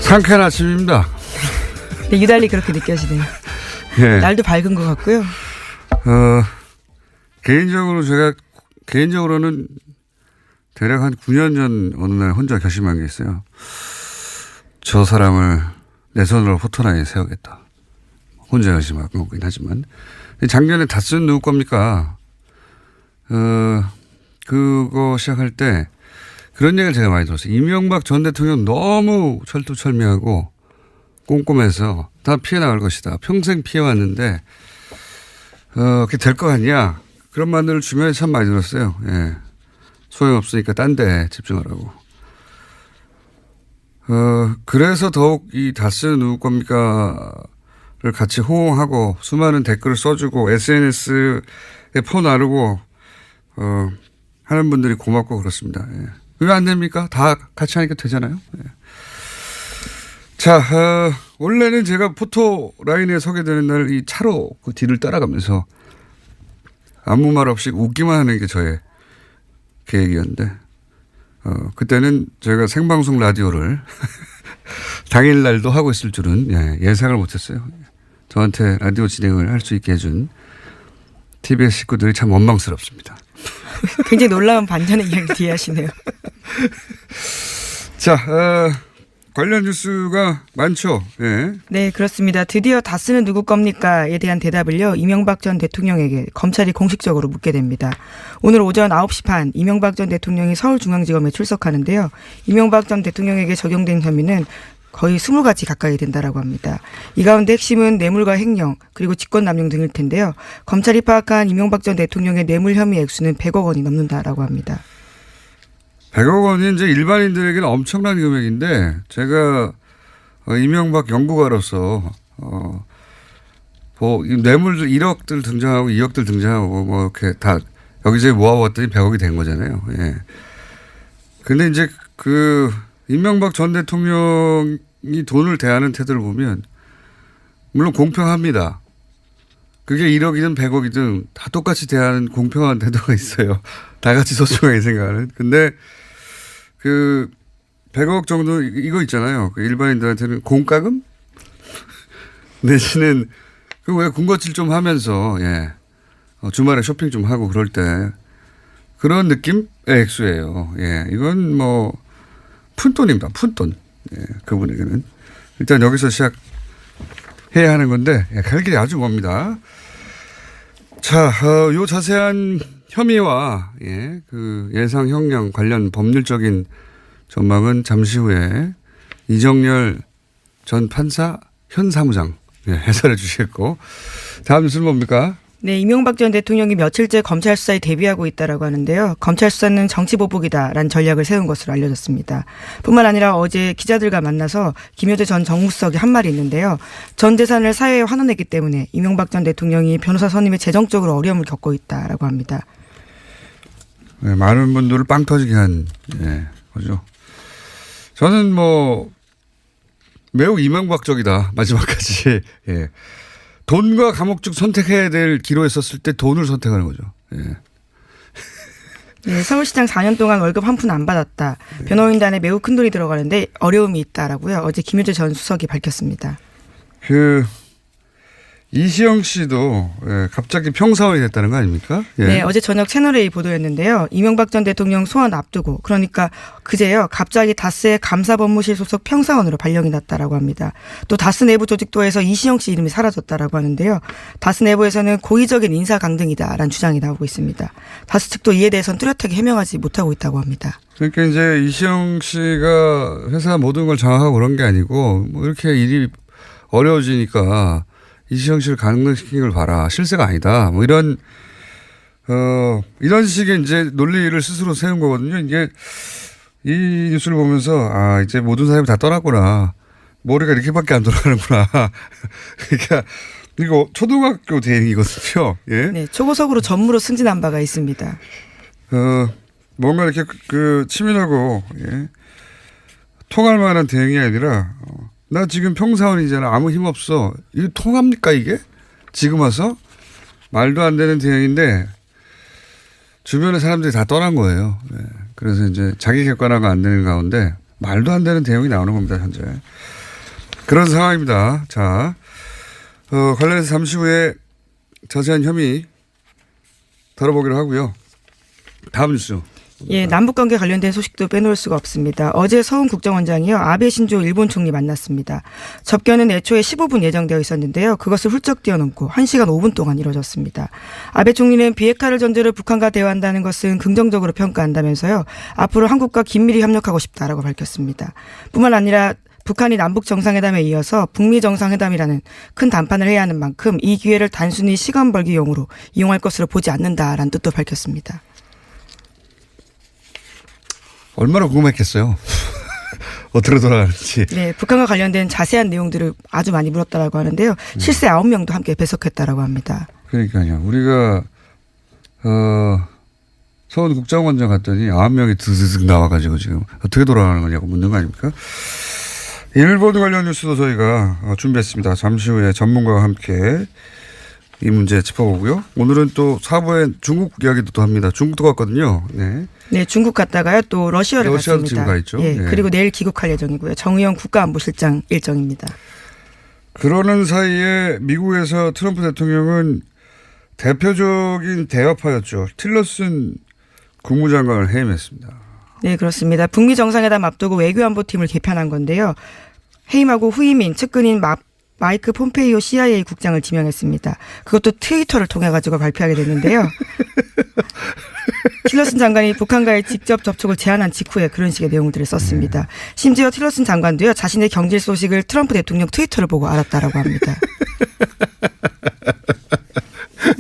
상쾌한 아침입니다. 네, 유달리 그렇게 느껴지네요. 네. 날도 밝은 것 같고요. 개인적으로는 대략 한 9년 전 어느 날 혼자 결심한 게 있어요. 저 사람을 내 손으로 포토라인에 세우겠다. 혼자 결심한 거긴 하지만. 작년에 다스는 누구 겁니까? 그거 시작할 때 그런 얘기를 제가 많이 들었어요. 이명박 전 대통령 너무 철두철미하고 꼼꼼해서 다 피해 나갈 것이다. 평생 피해왔는데, 그게 될 거 같냐. 그런 말들을 주변에 참 많이 들었어요. 예. 소용없으니까 딴 데 집중하라고. 그래서 더욱 이 다스는 누구 겁니까를 같이 호응하고 수많은 댓글을 써주고 SNS에 퍼 나르고, 하는 분들이 고맙고 그렇습니다. 예. 왜 안 됩니까? 다 같이 하니까 되잖아요. 예. 자, 원래는 제가 포토 라인에 서게 되는 날 이 차로 그 뒤를 따라가면서 아무 말 없이 웃기만 하는 게 저의 계획이었는데, 그때는 저희가 생방송 라디오를 당일날도 하고 있을 줄은 예상을 못했어요. 저한테 라디오 진행을 할 수 있게 해준 TBS 식구들이 참 원망스럽습니다. 굉장히 놀라운 반전의 이야기 뒤에 하시네요. 자, 관련 뉴스가 많죠. 예. 네, 그렇습니다. 드디어 다스는 누구 겁니까에 대한 대답을요, 이명박 전 대통령에게 검찰이 공식적으로 묻게 됩니다. 오늘 오전 9시 반 이명박 전 대통령이 서울중앙지검에 출석하는데요. 이명박 전 대통령에게 적용된 혐의는 거의 20가지 가까이 된다라고 합니다. 이 가운데 핵심은 뇌물과 횡령 그리고 직권남용 등일 텐데요. 검찰이 파악한 이명박 전 대통령의 뇌물 혐의 액수는 100억 원이 넘는다라고 합니다. 100억 원이 이제 일반인들에게는 엄청난 금액인데, 제가 이명박 연구가로서 뭐 뇌물들 1억들 등장하고 2억들 등장하고 뭐 이렇게 다 여기저기 모아봤더니 100억이 된 거잖아요. 예. 근데 이제 그 이명박 전 대통령이 돈을 대하는 태도를 보면 물론 공평합니다. 그게 1억이든 100억이든 다 똑같이 대하는 공평한 태도가 있어요. 다 같이 소중하게 생각하는. 근데 그 100억 정도 이거 있잖아요. 그 일반인들한테는 공과금? 내지는 그 왜 군것질 좀 하면서 주말에 쇼핑 좀 하고 그럴 때 그런 느낌의 액수예요. 예. 이건 뭐 푼돈입니다. 푼돈. 예. 그분에게는. 일단 여기서 시작해야 하는 건데 갈 길이 아주 멉니다. 자, 요 자세한 혐의와 그 예상 형량 관련 법률적인 전망은 잠시 후에 이정열 전 판사 현 사무장 해설해 주시겠고, 다음 뉴스는 뭡니까? 네, 이명박 전 대통령이 며칠째 검찰 수사에 대비하고 있다라고 하는데요. 검찰 수사는 정치 보복이다라는 전략을 세운 것으로 알려졌습니다. 뿐만 아니라 어제 기자들과 만나서 김효재 전 정무수석이 한 말이 있는데요. 전 재산을 사회에 환원했기 때문에 이명박 전 대통령이 변호사 선임에 재정적으로 어려움을 겪고 있다라고 합니다. 네, 많은 분들을 빵 터지게 한 거죠. 저는 뭐 매우 이명박적이다 마지막까지. 예. 돈과 감옥 중 선택해야 될 기로에 섰을 때 돈을 선택하는 거죠. 예. 네, 서울시장 4년 동안 월급 한 푼 안 받았다. 변호인단에 매우 큰 돈이 들어가는데 어려움이 있다라고요. 어제 김효재 전 수석이 밝혔습니다. 이시영 씨도 갑자기 평사원이 됐다는 거 아닙니까? 예. 네, 어제 저녁 채널A 보도였는데요. 이명박 전 대통령 소환 앞두고, 그러니까 그제요, 갑자기 다스의 감사법무실 소속 평사원으로 발령이 났다라고 합니다. 또 다스 내부 조직도에서 이시영 씨 이름이 사라졌다라고 하는데요. 다스 내부에서는 고의적인 인사 강등이다라는 주장이 나오고 있습니다. 다스 측도 이에 대해서는 뚜렷하게 해명하지 못하고 있다고 합니다. 그러니까 이제 이시영 씨가 회사 모든 걸 장악하고 그런 게 아니고 뭐 이렇게 일이 어려워지니까 이시영 씨를 강등시킨 걸 봐라. 실세가 아니다. 뭐 이런 식의 이제 논리를 스스로 세운 거거든요. 이게 이 뉴스를 보면서 이제 모든 사람이 다 떠났구나. 머리가 이렇게밖에 안 돌아가는구나. 그러니까 이거 초등학교 대행이거든요. 예. 네, 초고속으로 전무로 승진한 바가 있습니다. 뭔가 이렇게 치밀하고 통할 만한 대행이 아니라 나 지금 평사원이잖아. 아무 힘 없어. 이거 통합니까 이게? 지금 와서? 말도 안 되는 대응인데 주변의 사람들이 다 떠난 거예요. 네. 그래서 이제 자기 객관화가 안 되는 가운데 말도 안 되는 대응이 나오는 겁니다, 현재. 그런 상황입니다. 자, 관련해서 잠시 후에 자세한 혐의 다뤄보기로 하고요. 다음 뉴스. 예, 남북관계 관련된 소식도 빼놓을 수가 없습니다. 어제 서훈 국정원장이요, 아베 신조 일본 총리 만났습니다. 접견은 애초에 15분 예정되어 있었는데요. 그것을 훌쩍 뛰어넘고 1시간 5분 동안 이뤄졌습니다. 아베 총리는 비핵화를 전제로 북한과 대화한다는 것은 긍정적으로 평가한다면서요. 앞으로 한국과 긴밀히 협력하고 싶다라고 밝혔습니다. 뿐만 아니라 북한이 남북 정상회담에 이어서 북미 정상회담이라는 큰 담판을 해야 하는 만큼 이 기회를 단순히 시간 벌기용으로 이용할 것으로 보지 않는다라는 뜻도 밝혔습니다. 얼마나 궁금했겠어요. 어떻게 돌아가는지. 네, 북한과 관련된 자세한 내용들을 아주 많이 물었다라고 하는데요. 실세 9명도 함께 배석했다라고 합니다. 그러니까요. 우리가 서울 국정원장 갔더니 9명이 드드득 나와가지고 지금 어떻게 돌아가는 거냐고 묻는 거 아닙니까? 일본 관련 뉴스도 저희가 준비했습니다. 잠시 후에 전문가와 함께 이 문제 짚어보고요. 오늘은 또 4부에 중국 이야기도 또 합니다. 중국도 갔거든요. 네. 네, 중국 갔다가요 또 러시아를 러시아도 갔습니다. 지금 가 있죠. 예, 네. 그리고 내일 귀국할 예정이고요. 정의용 국가안보실장 일정입니다. 그러는 사이에 미국에서 트럼프 대통령은 대표적인 대화파였죠. 틸러슨 국무장관을 해임했습니다. 네, 그렇습니다. 북미 정상회담 앞두고 외교안보팀을 개편한 건데요. 해임하고 후임인 측근인 마이크 폼페이오 CIA 국장을 지명했습니다. 그것도 트위터를 통해 가지고 발표하게 됐는데요. 틸러슨 장관이 북한과의 직접 접촉을 제안한 직후에 그런 식의 내용들을 썼습니다. 심지어 틸러슨 장관도요, 자신의 경질 소식을 트럼프 대통령 트위터를 보고 알았다라고 합니다.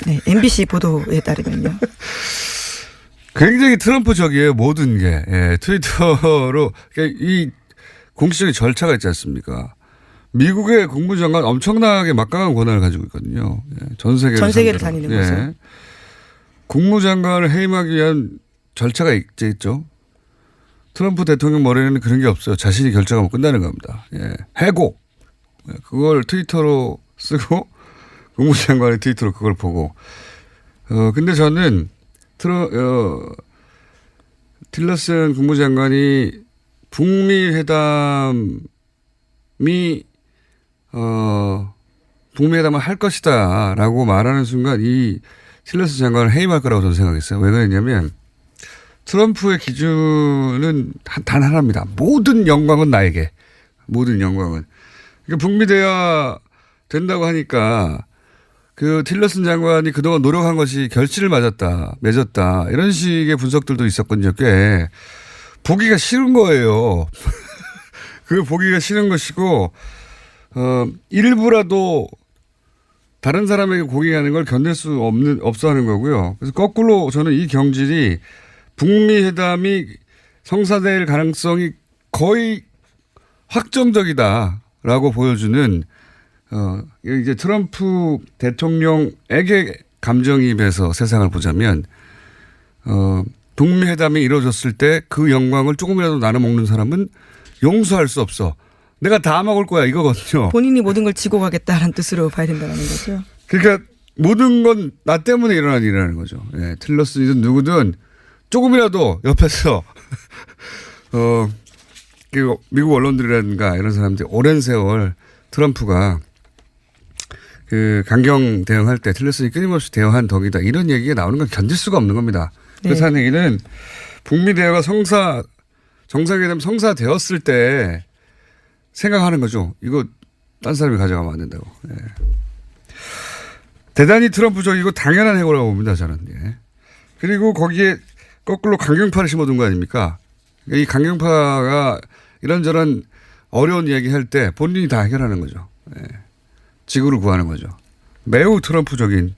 네, MBC 보도에 따르면요. 굉장히 트럼프적이에요. 모든 게. 예, 트위터로. 그러니까 이 공식적인 절차가 있지 않습니까? 미국의 국무장관 엄청나게 막강한 권한을 가지고 있거든요. 예, 전 세계를 다니는 예. 거죠. 국무장관을 해임하기 위한 절차가 있죠. 트럼프 대통령 머리에는 그런 게 없어요. 자신이 결정하면 끝나는 겁니다. 예. 해고. 예, 그걸 트위터로 쓰고 국무장관의 트위터로 그걸 보고. 근데 저는 틸러슨 국무장관이 북미 회담을 할 것이다라고 말하는 순간 이 틸러슨 장관을 해임할 거라고 저는 생각했어요. 왜 그랬냐면 트럼프의 기준은 단 하나입니다. 모든 영광은 나에게. 모든 영광은. 그러니까 북미 대화 된다고 하니까 그 틸러슨 장관이 그동안 노력한 것이 결실을 맺었다. 이런 식의 분석들도 있었거든요. 꽤. 보기가 싫은 거예요. 그 보기가 싫은 것이고, 일부라도 다른 사람에게 고객하는 걸 견딜 수 없어 하는 거고요. 그래서 거꾸로 저는 이 경질이 북미 회담이 성사될 가능성이 거의 확정적이다라고 보여주는 이제 트럼프 대통령에게 감정이입해서 세상을 보자면, 북미 회담이 이루어졌을 때 그 영광을 조금이라도 나눠 먹는 사람은 용서할 수 없어. 내가 다 먹을 거야 이거거든요. 본인이 모든 걸 지고 가겠다는 뜻으로 봐야 된다는 거죠. 그러니까 모든 건 나 때문에 일어난 일이라는 거죠. 예, 틸러슨이든 누구든 조금이라도 옆에서 미국 언론들이라든가 이런 사람들이 오랜 세월 트럼프가 그 강경 대응할 때 틸러슨이 끊임없이 대화한 덕이다. 이런 얘기가 나오는 건 견딜 수가 없는 겁니다. 네. 그래서 하는 얘기는 북미 대화가 정상회담 성사되었을 때 생각하는 거죠. 이거 딴 사람이 가져가면 안 된다고. 예. 대단히 트럼프적이고 당연한 해고라고 봅니다. 저는. 예. 그리고 거기에 거꾸로 강경파를 심어둔 거 아닙니까? 이 강경파가 이런저런 어려운 이야기 할 때 본인이 다 해결하는 거죠. 예. 지구를 구하는 거죠. 매우 트럼프적인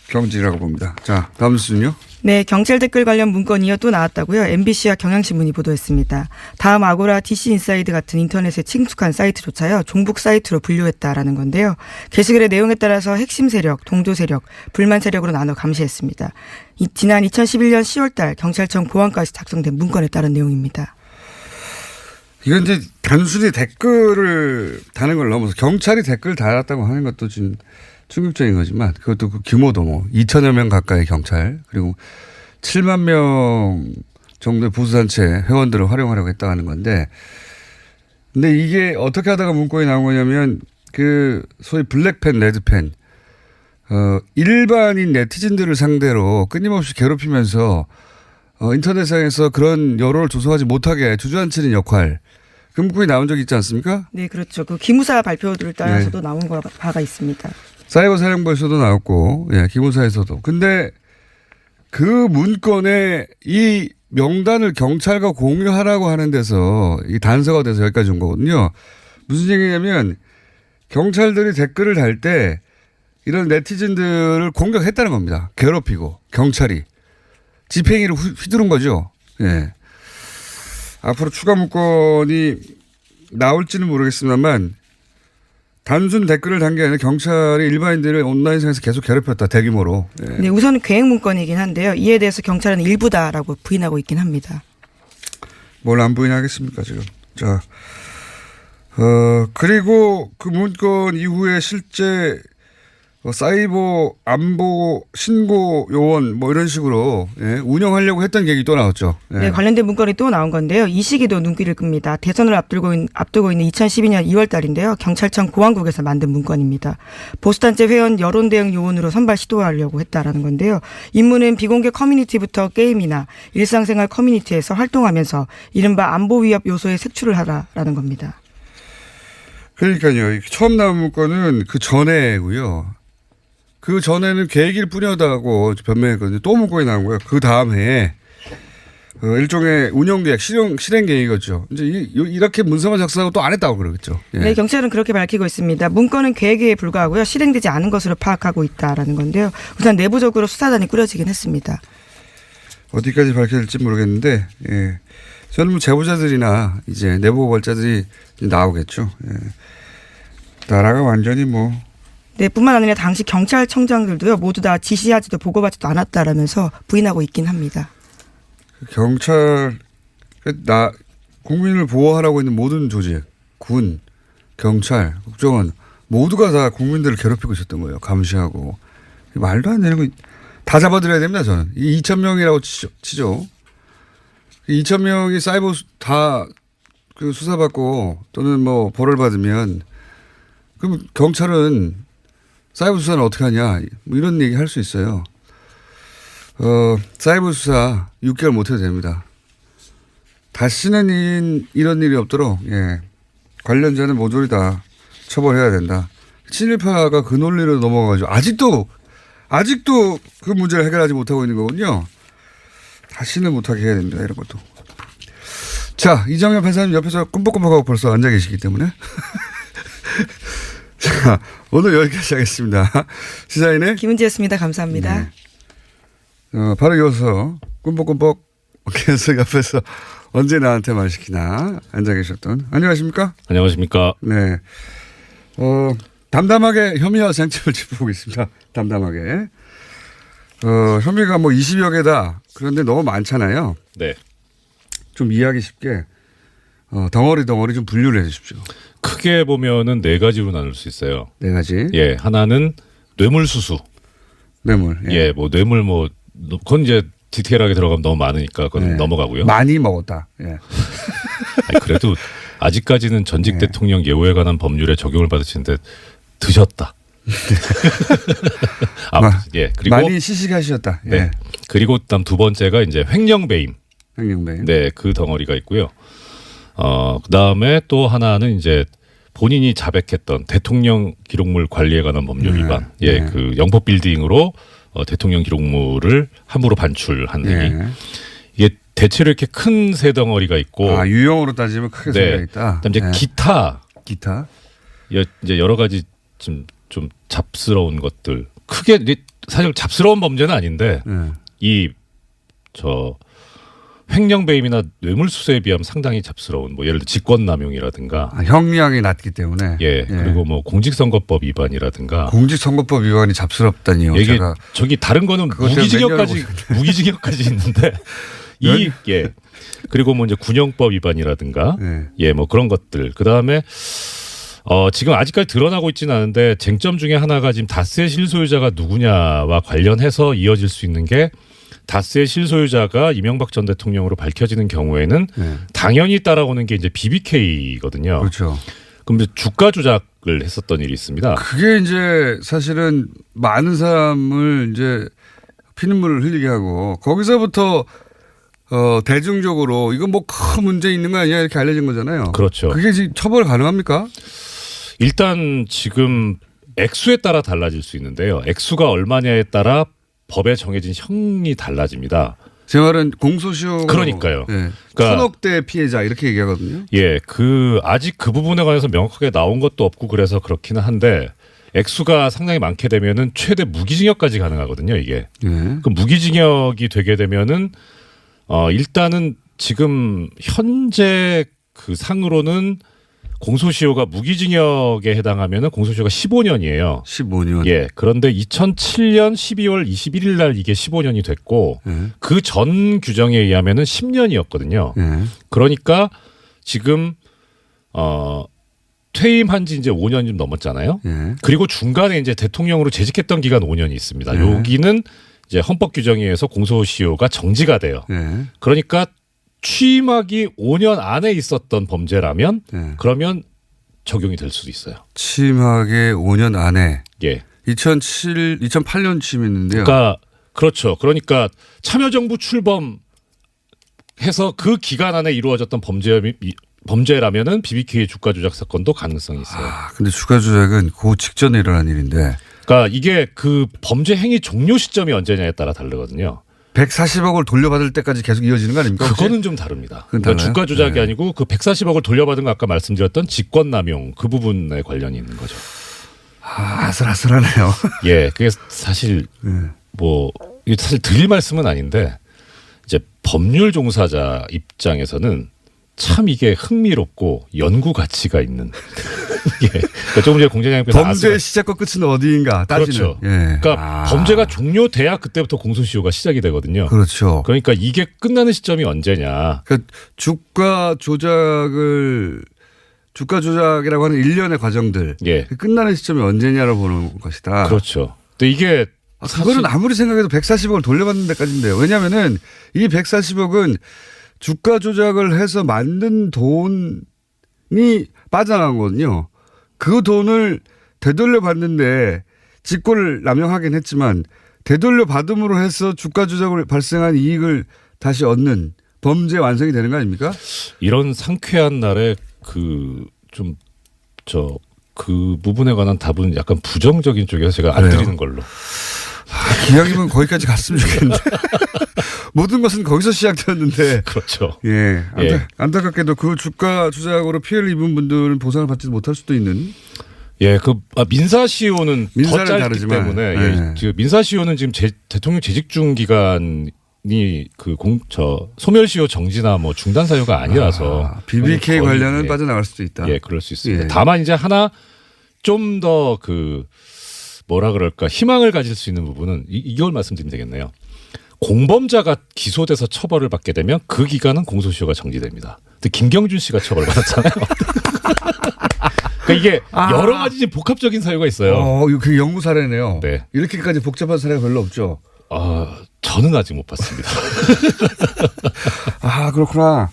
경질이라고 봅니다. 자, 다음 뉴스는요. 네, 경찰 댓글 관련 문건이요 또 나왔다고요. MBC와 경향신문이 보도했습니다. 다음 아고라, DC인사이드 같은 인터넷에 친숙한 사이트조차요 종북 사이트로 분류했다라는 건데요. 게시글의 내용에 따라서 핵심 세력, 동조 세력, 불만 세력으로 나눠 감시했습니다. 지난 2011년 10월달 경찰청 보안과에서 작성된 문건에 따른 내용입니다. 이건 이제 단순히 댓글을 다는 걸 넘어서 경찰이 댓글을 달았다고 하는 것도 좀 충격적인 거지만 그것도 그 규모도 뭐 2천여 명 가까이 경찰 그리고 7만 명 정도의 보수단체 회원들을 활용하려고 했다는 건데, 근데 이게 어떻게 하다가 문건이 나온 거냐면 그 소위 블랙팬, 레드팬, 일반인 네티즌들을 상대로 끊임없이 괴롭히면서 인터넷상에서 그런 여론을 조성하지 못하게 주저앉히는 역할. 그 문건이 나온 적이 있지 않습니까? 네, 그렇죠. 그 기무사 발표들을 따라서도 나온 바가 있습니다. 사이버 사령부에서도 나왔고, 예, 기무사에서도. 근데 그 문건에 이 명단을 경찰과 공유하라고 하는 데서 이 단서가 돼서 여기까지 온 거거든요. 무슨 얘기냐면 경찰들이 댓글을 달 때 이런 네티즌들을 공격했다는 겁니다. 괴롭히고 경찰이 집행위를 휘두른 거죠. 예. 앞으로 추가 문건이 나올지는 모르겠습니다만 단순 댓글을 단 게 아니라 경찰이 일반인들을 온라인상에서 계속 괴롭혔다. 대규모로. 예. 네, 우선은 계획 문건이긴 한데요. 이에 대해서 경찰은 일부다라고 부인하고 있긴 합니다. 뭘 안 부인하겠습니까 지금. 자, 그리고 그 문건 이후에 실제 사이버 안보 신고 요원 뭐 이런 식으로 예, 운영하려고 했던 계획이 또 나왔죠. 예. 네, 관련된 문건이 또 나온 건데요. 이 시기도 눈길을 끕니다. 대선을 앞두고 있는 2012년 2월 달인데요. 경찰청 보안국에서 만든 문건입니다. 보수단체 회원 여론 대응 요원으로 선발 시도하려고 했다라는 건데요. 임무는 비공개 커뮤니티부터 게임이나 일상생활 커뮤니티에서 활동하면서 이른바 안보 위협 요소에 색출을 하라라는 겁니다. 그러니까요. 처음 나온 문건은 그 전에고요. 그 전에는 계획일 뿐이었다고 변명했거든요. 또 문건이 나온 거예요. 그 다음 해에 일종의 운영계획, 실행 계획이었죠. 이제 이렇게 문서만 작성하고 또 안 했다고 그러겠죠. 예. 네, 경찰은 그렇게 밝히고 있습니다. 문건은 계획에 불과하고요. 실행되지 않은 것으로 파악하고 있다라는 건데요. 우선 내부적으로 수사단이 꾸려지긴 했습니다. 어디까지 밝혀질지 모르겠는데, 예. 저는 뭐 제보자들이나 이제 내부 고발자들이 나오겠죠. 예. 나라가 완전히 뭐. 네, 뿐만 아니라 당시 경찰청장들도요, 모두 다 지시하지도 보고받지도 않았다라면서 부인하고 있긴 합니다. 경찰, 국민을 보호하라고 있는 모든 조직, 군, 경찰, 국정원, 모두가 다 국민들을 괴롭히고 있었던 거예요. 감시하고. 말도 안 되는 거 다 잡아들여야 됩니다, 저는. 이 2,000명이라고 치죠. 2,000명이 사이버 다 그 수사받고 또는 뭐 벌을 받으면 그럼 경찰은 사이버 수사는 어떻게 하냐 뭐 이런 얘기 할 수 있어요. 사이버 수사 6개월 못 해도 됩니다. 다시는 이런 일이 없도록 예. 관련자는 모조리 다 처벌해야 된다. 친일파가 그 논리로 넘어가가지고 아직도 그 문제를 해결하지 못하고 있는 거군요. 다시는 못하게 해야 됩니다. 이런 것도. 자, 이정현 판사님 옆에서 꿈뻑꿈뻑하고 벌써 앉아 계시기 때문에. 자, 오늘 여기까지 하겠습니다. 시사인의 김은지였습니다. 감사합니다. 네. 바로 이어서 꿈뻑꿈뻑 계속 옆에서 언제 나한테 말 시키나 앉아 계셨던. 안녕하십니까? 안녕하십니까? 네. 담담하게 혐의와 쟁점을 짚어보겠습니다. 담담하게. 혐의가 뭐 20여 개다. 그런데 너무 많잖아요. 네. 좀 이해하기 쉽게 덩어리 좀 분류를 해 주십시오. 크게 보면은 네 가지로 나눌 수 있어요. 네 가지. 예, 하나는 뇌물수수. 뇌물. 예, 뭐 뇌물 뭐 그건 이제 디테일하게 들어가면 너무 많으니까 그건 네. 넘어가고요. 많이 먹었다. 예. 아니, 그래도 아직까지는 전직 네. 대통령 예우에 관한 법률에 적용을 받으시는데 드셨다. 예, 그리고 많이 시식하셨다. 예. 네. 그리고 그다음 두 번째가 이제 횡령배임. 횡령배. 네, 그 덩어리가 있고요. 그다음에 또 하나는 이제 본인이 자백했던 대통령 기록물 관리에 관한 법률 위반. 예, 네. 그 영법 빌딩으로 대통령 기록물을 함부로 반출한 행위. 네. 이게 대체로 이렇게 큰 세 덩어리가 있고. 유형으로 따지면 크게 세 개가 있다. 그다음 이제 네. 기타. 이제 여러 가지 좀 잡스러운 것들. 크게 사실 잡스러운 범죄는 아닌데 네. 횡령배임이나 뇌물수수에 비하면 상당히 잡스러운 뭐 예를 들어 직권남용이라든가 형량이 낮기 때문에 예 그리고 뭐 공직선거법 위반이라든가 공직선거법 위반이 잡스럽다니요. 이게 저기 다른 거는 무기징역까지 있는데 예 그리고 뭐 이제 군형법 위반이라든가 네. 예 뭐 그런 것들 그 다음에 지금 아직까지 드러나고 있지는 않은데 쟁점 중에 하나가 지금 다스의 실소유자가 누구냐와 관련해서 이어질 수 있는 게 다스의 실소유자가 이명박 전 대통령으로 밝혀지는 경우에는 당연히 따라오는 게 이제 BBK거든요. 그렇죠. 그럼 이제 주가 조작을 했었던 일이 있습니다. 그게 이제 사실은 많은 사람을 이제 피눈물을 흘리게 하고 거기서부터 대중적으로 이건 뭐 큰 문제 있는 거 아니야 이렇게 알려진 거잖아요. 그렇죠. 그게 지금 처벌 가능합니까? 일단 지금 액수에 따라 달라질 수 있는데요. 액수가 얼마냐에 따라 법에 정해진 형이 달라집니다. 제 말은 공소시효. 그러니까요. 예. 그러니까 1,000억대 피해자 이렇게 얘기하거든요. 예, 아직 그 부분에 관해서 명확하게 나온 것도 없고 그래서 그렇기는 한데 액수가 상당히 많게 되면은 최대 무기징역까지 가능하거든요. 이게. 예. 그 무기징역이 되게 되면은 일단은 지금 현재 그 상으로는 공소시효가 무기징역에 해당하면은 공소시효가 15년이에요. 15년. 예. 그런데 2007년 12월 21일 날 이게 15년이 됐고 예. 그 전 규정에 의하면은 10년이었거든요. 예. 그러니까 지금 퇴임한 지 이제 5년이 좀 넘었잖아요. 예. 그리고 중간에 이제 대통령으로 재직했던 기간 5년이 있습니다. 예. 여기는 이제 헌법 규정에 의해서 공소시효가 정지가 돼요. 예. 그러니까 취임하기 5년 안에 있었던 범죄라면 예. 그러면 적용이 될 수도 있어요. 취임하게 5년 안에. 예. 2008년 취임했는데요. 그러니까 그렇죠. 그러니까 참여정부 출범해서 그 기간 안에 이루어졌던 범죄라면은 BBK 주가 조작 사건도 가능성이 있어요. 근데 주가 조작은 그 직전에 일어난 일인데. 그러니까 이게 그 범죄 행위 종료 시점이 언제냐에 따라 다르거든요. 140억을 돌려받을 때까지 계속 이어지는 거 아닙니까? 그거는 좀 다릅니다. 그건 그러니까 달라요? 주가 조작이 네. 아니고 그 140억을 돌려받은 거 아까 말씀드렸던 직권남용 그 부분에 관련이 있는 거죠. 아슬아슬하네요. 예, 그게 사실 네. 뭐 이게 사실 드릴 말씀은 아닌데 이제 법률 종사자 입장에서는 참 이게 흥미롭고 연구 가치가 있는. 예. 그러니까 조금 전에 공장장님께서 범죄의 시작과 끝은 어디인가 따지는. 그렇죠. 예. 그러니까 범죄가 종료돼야 그때부터 공소시효가 시작이 되거든요. 그렇죠. 그러니까 이게 끝나는 시점이 언제냐. 그러니까 주가 조작이라고 하는 일련의 과정들. 예. 끝나는 시점이 언제냐로 보는 것이다. 그렇죠. 근데 이게 그거는 아무리 생각해도 140억을 돌려받는 데까지인데요. 왜냐하면은 이 140억은 주가 조작을 해서 만든 돈이 빠져나간 거거든요. 그 돈을 되돌려 받는데 직권을 남용하긴 했지만 되돌려 받음으로 해서 주가 조작을 발생한 이익을 다시 얻는 범죄 완성이 되는 거 아닙니까? 이런 상쾌한 날에 그 부분에 관한 답은 약간 부정적인 쪽에서 제가 안 드리는 걸로. 기왕이면 거기까지 갔으면 좋겠는데. 모든 것은 거기서 시작되었는데. 그렇죠. 예. 안타깝게도 그 주가 조작으로 피해를 입은 분들은 보상을 받지 못할 수도 있는. 예, 민사시효는 더 짧기 다르지만. 때문에 예. 지금 민사시효는 지금 대통령 재직 중 기간이 소멸시효 정지나 뭐 중단 사유가 아니라서 BBK 관련은 빠져나갈 수도 있다. 예, 그럴 수 있습니다. 예. 다만 이제 하나 좀 더 뭐라 그럴까 희망을 가질 수 있는 부분은 이걸 말씀드리면 되겠네요. 공범자가 기소돼서 처벌을 받게 되면 그 기간은 공소시효가 정지됩니다. 근데 김경준 씨가 처벌받았잖아요. 그러니까 이게 여러 가지 지금 복합적인 사유가 있어요. 이거 그 연구 사례네요. 네. 이렇게까지 복잡한 사례가 별로 없죠. 저는 아직 못 봤습니다. 그렇구나.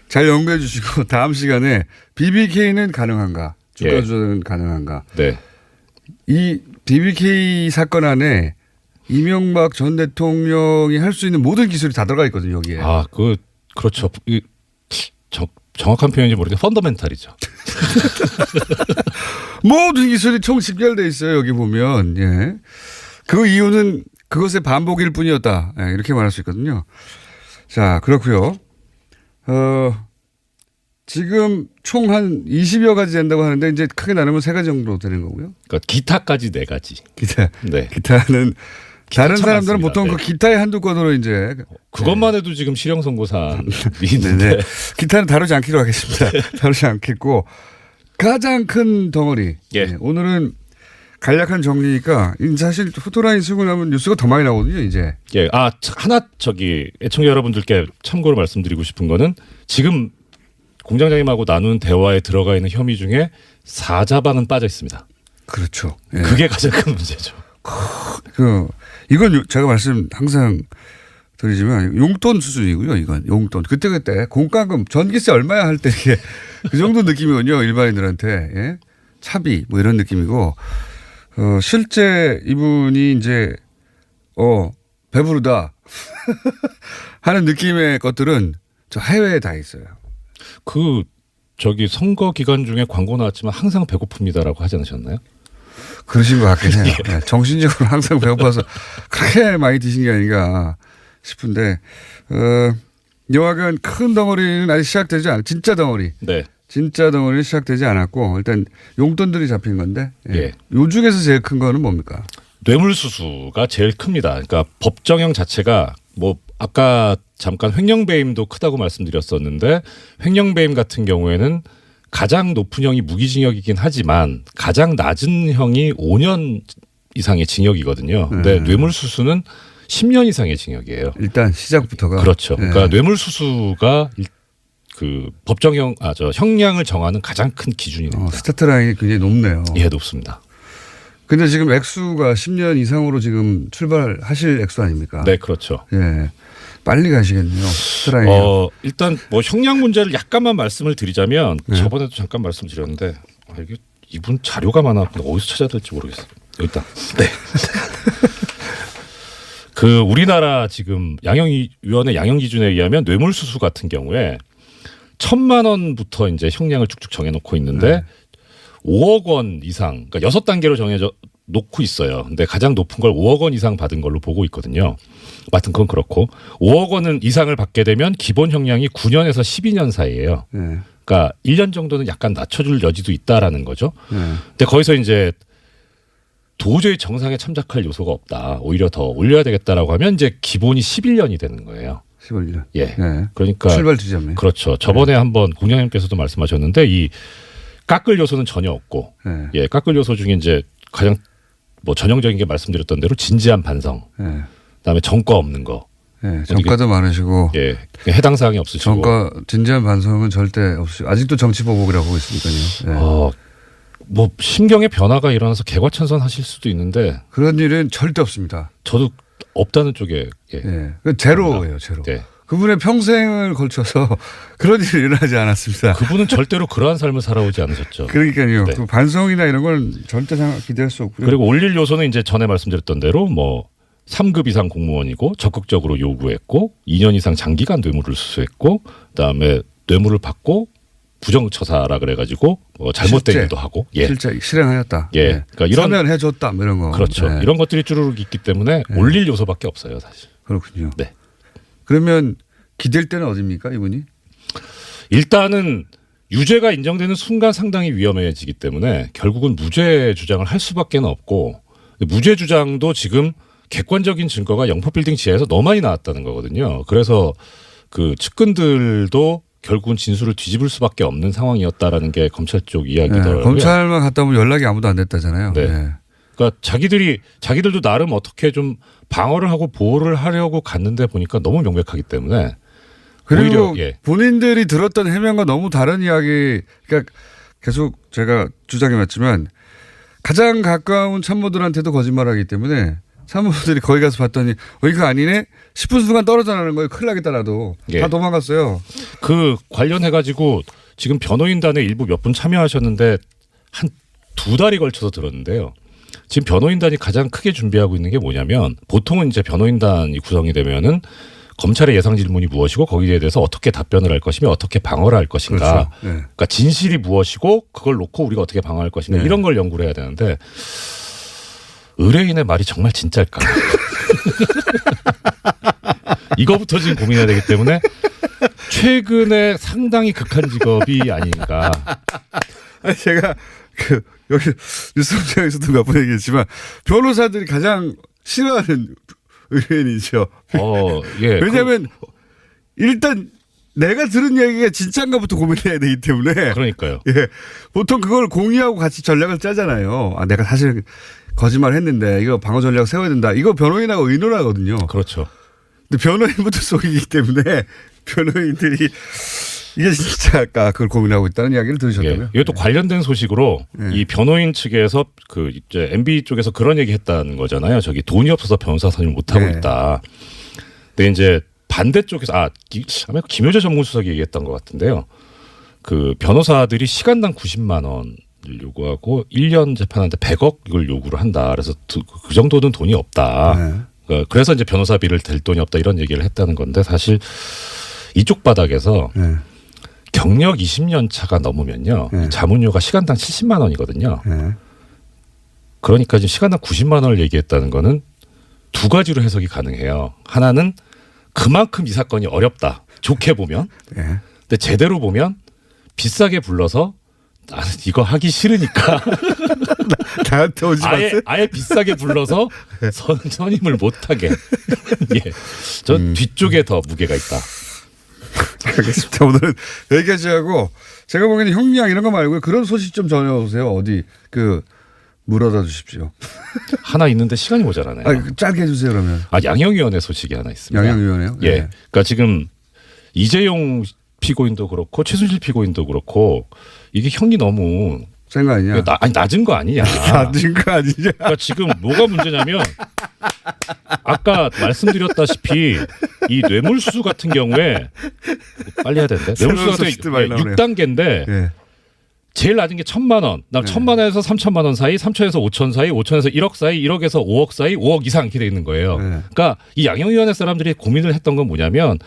잘 연구해 주시고 다음 시간에 BBK는 가능한가? 주가 조작은 가능한가? 네. 이 BBK 사건 안에 이명박 전 대통령이 할 수 있는 모든 기술이 다 들어가 있거든요, 여기에. 그렇죠. 정확한 표현인지 모르겠는데 펀더멘탈이죠. 모든 기술이 총 집결돼 있어요, 여기 보면. 예. 그 이유는 그것의 반복일 뿐이었다. 예, 이렇게 말할 수 있거든요. 자, 그렇고요. 지금 총 한 20여 가지 된다고 하는데 이제 크게 나누면 3가지 정도 되는 거고요. 그러니까 기타까지 4가지. 네. 기타는 다른 사람들은 많습니다. 보통 그 기타의 한두 건으로 이제 그것만 해도 지금 실형 선고사안이 네. 있는데 기타는 다루지 않기로 하겠습니다. 다루지 않겠고 가장 큰 덩어리. 네. 오늘은 간략한 정리니까 사실 포토라인 쓰고 나면 뉴스가 더 많이 나오거든요, 이제. 예. 하나 애청자 여러분들께 참고로 말씀드리고 싶은 거는 지금 공장장님하고 나눈 대화에 들어가 있는 혐의 중에 사자방은 빠져 있습니다. 그렇죠. 예. 그게 가장 큰 문제죠. 이건 제가 항상 드리지만 용돈 수준이고요. 이건 용돈. 그때 공과금 전기세 얼마야 할 때 이게 그 정도 느낌이군요. 일반인들한테. 예? 차비 뭐 이런 느낌이고 실제 이분이 이제 배부르다 하는 느낌의 것들은 저 해외에 다 있어요. 저기 선거 기간 중에 광고 나왔지만 항상 배고픕니다라고 하지 않으셨나요? 그러신 것 같긴 해요. 네, 정신적으로 항상 배고파서 그렇게 많이 드신 게 아닌가 싶은데 여하간 큰 덩어리는 아직 시작되지 않아. 진짜 덩어리. 네. 진짜 덩어리는 시작되지 않았고 일단 용돈들이 잡힌 건데 예. 요 중에서 제일 큰 거는 뭡니까? 뇌물수수가 제일 큽니다. 그러니까 법정형 자체가 뭐 아까 잠깐 횡령배임도 크다고 말씀드렸었는데 횡령배임 같은 경우에는 가장 높은 형이 무기징역이긴 하지만 가장 낮은 형이 5년 이상의 징역이거든요. 근데 뇌물수수는 10년 이상의 징역이에요. 일단 시작부터가 그렇죠. 그러니까 뇌물수수가 그 법정형 형량을 정하는 가장 큰 기준이 됩니다. 스타트 라인이 굉장히 높네요. 예, 높습니다. 근데 지금 액수가 10년 이상으로 지금 출발하실 액수 아닙니까? 네, 그렇죠. 예. 빨리 가시겠네요. 스트라이크. 일단 뭐 형량 문제를 약간만 말씀을 드리자면 저번에도 잠깐 말씀드렸는데 이게 이분 자료가 많아 어디서 찾아야 될지 모르겠어요. 여기 있다. 네. 그 우리나라 지금 양형위원회 양형 기준에 의하면 뇌물수수 같은 경우에 1,000만 원부터 이제 형량을 쭉쭉 정해놓고 있는데 5억 원 이상, 그러니까 6단계로 정해져 놓고 있어요. 근데 가장 높은 걸 5억 원 이상 받은 걸로 보고 있거든요. 하여튼 그건 그렇고 5억 원 이상을 받게 되면 기본 형량이 9년에서 12년 사이예요. 그러니까 1년 정도는 약간 낮춰줄 여지도 있다라는 거죠. 근데 거기서 이제 도저히 정상에 참작할 요소가 없다. 오히려 더 올려야 되겠다라고 하면 이제 기본이 11년이 되는 거예요. 11년. 예. 네. 그러니까 출발 지점에. 그렇죠. 저번에 한번 공장님께서도 말씀하셨는데 이 깎을 요소는 전혀 없고, 예, 깎을 요소 중에 이제 가장 뭐 전형적인 게 말씀드렸던 대로 진지한 반성, 그다음에 정과 없는 거, 정가도 많으시고, 예, 해당 사항이 없으시고, 정가 진지한 반성은 절대 없으시고, 아직도 정치 보복이라고 보고 있으니까요. 뭐 심경의 변화가 일어나서 개과천선하실 수도 있는데 그런 일은 절대 없습니다. 저도 없다는 쪽에, 제로예요, 제로. 네. 그분의 평생을 걸쳐서 그런 일이 일어나지 않았습니다. 그분은 절대로 그러한 삶을 살아오지 않으셨죠. 그러니까요. 네. 그 반성이나 이런 건 절대 기대할 수 없고요. 그리고 올릴 요소는 이제 전에 말씀드렸던 대로 뭐 3급 이상 공무원이고 적극적으로 요구했고 2년 이상 장기간 뇌물을 수수했고 그다음에 뇌물을 받고 부정처사라 그래가지고 잘못된 일도 하고 실제 실행하였다. 그러니까 이런 서면해줬다 뭐 이런 거. 그렇죠. 이런 것들이 쭈루룩 있기 때문에 올릴 요소밖에 없어요, 사실. 그렇군요. 네. 그러면 기댈 때는 어디입니까, 이분이? 일단은 유죄가 인정되는 순간 상당히 위험해지기 때문에 결국은 무죄 주장을 할 수밖에 없고 무죄 주장도 지금 객관적인 증거가 영포빌딩 지하에서 너무 많이 나왔다는 거거든요. 그래서 그 측근들도 결국은 진술을 뒤집을 수밖에 없는 상황이었다라는 게 검찰 쪽 이야기더라고요. 검찰만 갔다 오면 연락이 아무도 안 됐다잖아요. 네. 그러니까 자기들도 나름 어떻게 좀 방어를 하고 보호를 하려고 갔는데 보니까 너무 명백하기 때문에 그리고 오히려 본인들이 들었던 해명과 너무 다른 이야기. 그러니까 계속 제가 주장해왔지만 가장 가까운 참모들한테도 거짓말하기 때문에 참모들이 거기 가서 봤더니 이거 아니네 싶은 순간 떨어져 나가는 거예요. 큰일 나겠다라도 다 도망갔어요. 그 관련해가지고 지금 변호인단에 일부 몇 분 참여하셨는데 한 2달이 걸쳐서 들었는데요. 지금 변호인단이 가장 크게 준비하고 있는 게 뭐냐면 보통은 이제 변호인단이 구성이 되면은 검찰의 예상 질문이 무엇이고 거기에 대해서 어떻게 답변을 할 것이며 어떻게 방어를 할 것인가. 그렇죠. 그러니까 진실이 무엇이고 그걸 놓고 우리가 어떻게 방어할 것인가 이런 걸 연구를 해야 되는데 의뢰인의 말이 정말 진짜일까. 이거부터 지금 고민해야 되기 때문에 최근에 상당히 극한 직업이 아닌가. 제가 여기 뉴스공장에서도 몇 번 얘기했지만 변호사들이 가장 싫어하는 의뢰인이죠. 왜냐하면 일단 내가 들은 얘기가 진짜인가부터 고민해야 되기 때문에. 그러니까요. 보통 그걸 공유하고 같이 전략을 짜잖아요. 내가 사실 거짓말 했는데 이거 방어 전략 세워야 된다. 이거 변호인하고 의논하거든요. 그렇죠. 근데 변호인부터 속이기 때문에 변호인들이 이게 진짜일까 그걸 고민하고 있다는 이야기를 들으셨다고요? 이것도 관련된 소식으로 이 변호인 측에서 그 이제 MB 쪽에서 그런 얘기했다는 거잖아요. 저기 돈이 없어서 변호사 선임 못 하고 있다. 근데 이제 반대쪽에서 아마 김효재 정무수석이 얘기했던 것 같은데요. 그 변호사들이 시간당 90만 원을 요구하고 1년 재판하는데 100억 이걸 요구를 한다. 그래서 그 정도는 돈이 없다. 네. 그래서 이제 변호사비를 댈 돈이 없다 이런 얘기를 했다는 건데 사실 이쪽 바닥에서 네. 경력 20년 차가 넘으면요. 네. 자문료가 시간당 70만 원이거든요. 네. 그러니까 지금 시간당 90만 원을 얘기했다는 거는 두 가지로 해석이 가능해요. 하나는 그만큼 이 사건이 어렵다. 좋게 보면. 네. 근데 제대로 보면 비싸게 불러서 나는 이거 하기 싫으니까 나한테 오지 마세요. 아예 비싸게 불러서 선임을 못하게. 예. 전 뒤쪽에 더 무게가 있다. 알겠습니다. 오늘은 여기까지 하고 제가 보기에는 형량 이런 거 말고 그런 소식 좀 전해오세요. 어디 물어다 주십시오. 하나 있는데 시간이 모자라네요. 짧게 해주세요 그러면. 양형위원회 소식이 하나 있습니다. 양형위원회요? 예. 네. 그러니까 지금 이재용 피고인도 그렇고 최순실 피고인도 그렇고 이게 형이 너무 센 거 아니냐? 낮은 거 아니냐? 낮은 거 아니냐? 그러니까 지금 뭐가 문제냐면 아까 말씀드렸다시피 이 뇌물수수 같은 경우에 빨리 해야 되는데 뇌물수수 같은 경우에 6단계인데 예. 제일 낮은 게 1,000만 원, 그다음 1,000만 원에서 3,000만 원 사이, 3천에서 5천 사이, 5천에서 1억 사이, 1억에서 5억 사이, 5억 이상 이렇게 돼 있는 거예요. 네. 그러니까 이 양형위원회 사람들이 고민을 했던 건 뭐냐면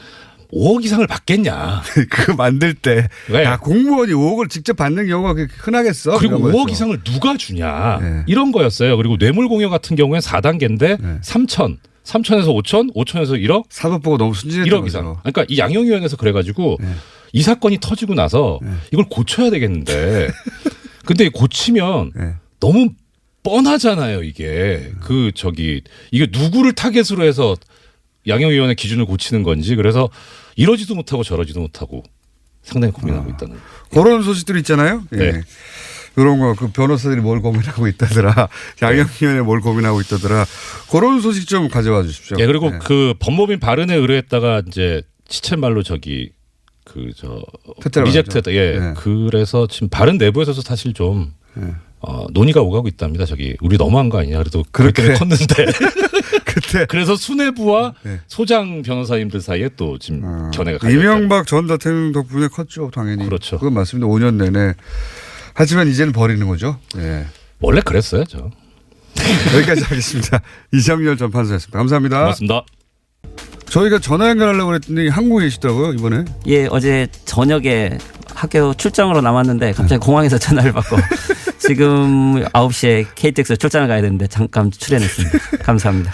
5억 이상을 받겠냐. 그거 만들 때 왜? 야, 공무원이 5억을 직접 받는 경우가 그렇게 흔하겠어? 그리고 이런 5억 거였죠. 이상을 누가 주냐. 네. 이런 거였어요. 그리고 뇌물공여 같은 경우엔 4단계인데 네. 3천, 3천에서 5천, 5천에서 1억, 사법부가 너무 순진했던 1억 거죠. 이상. 그러니까 이 양형위원회에서 그래가지고 네. 이 사건이 터지고 나서 이걸 고쳐야 되겠는데 근데 고치면 네. 너무 뻔하잖아요, 이게. 이게 누구를 타겟으로 해서 양형위원회 기준을 고치는 건지 그래서 이러지도 못하고 저러지도 못하고 상당히 고민하고 있다는. 그런 소식들 있잖아요. 예. 네. 그런 거, 변호사들이 뭘 고민하고 있다더라. 양형위원회 뭘 고민하고 있다더라. 그런 소식 좀 가져와 주십시오. 예, 그리고 네. 법무부인 발언에 의뢰했다가 이제 시쳇말로 퇴짜라고 리젝트했다. 예. 네. 그래서 지금 발언 내부에서도 사실 좀 논의가 오가고 있답니다. 우리 너무한 거 아니냐. 그래도 그렇게 컸는데. 그때 그래서 수뇌부와 네. 소장 변호사님들 사이에 또 지금 견해가 갈렸다. 이명박 전 대통령 덕분에 컸죠, 당연히. 그렇죠. 그건 맞습니다. 5년 내내. 하지만 이제는 버리는 거죠. 예. 원래 그랬어요, 저. 여기까지 하겠습니다. 이정열 전 판사였습니다. 감사합니다. 고맙습니다. 저희가 전화 연결하려고 그랬더니 한국에 계시더라고요, 이번에. 예, 어제 저녁에 학교 출장으로 남았는데 갑자기 공항에서 전화를 받고 지금 9시에 KTX 출장을 가야 되는데 잠깐 출연했습니다. 감사합니다.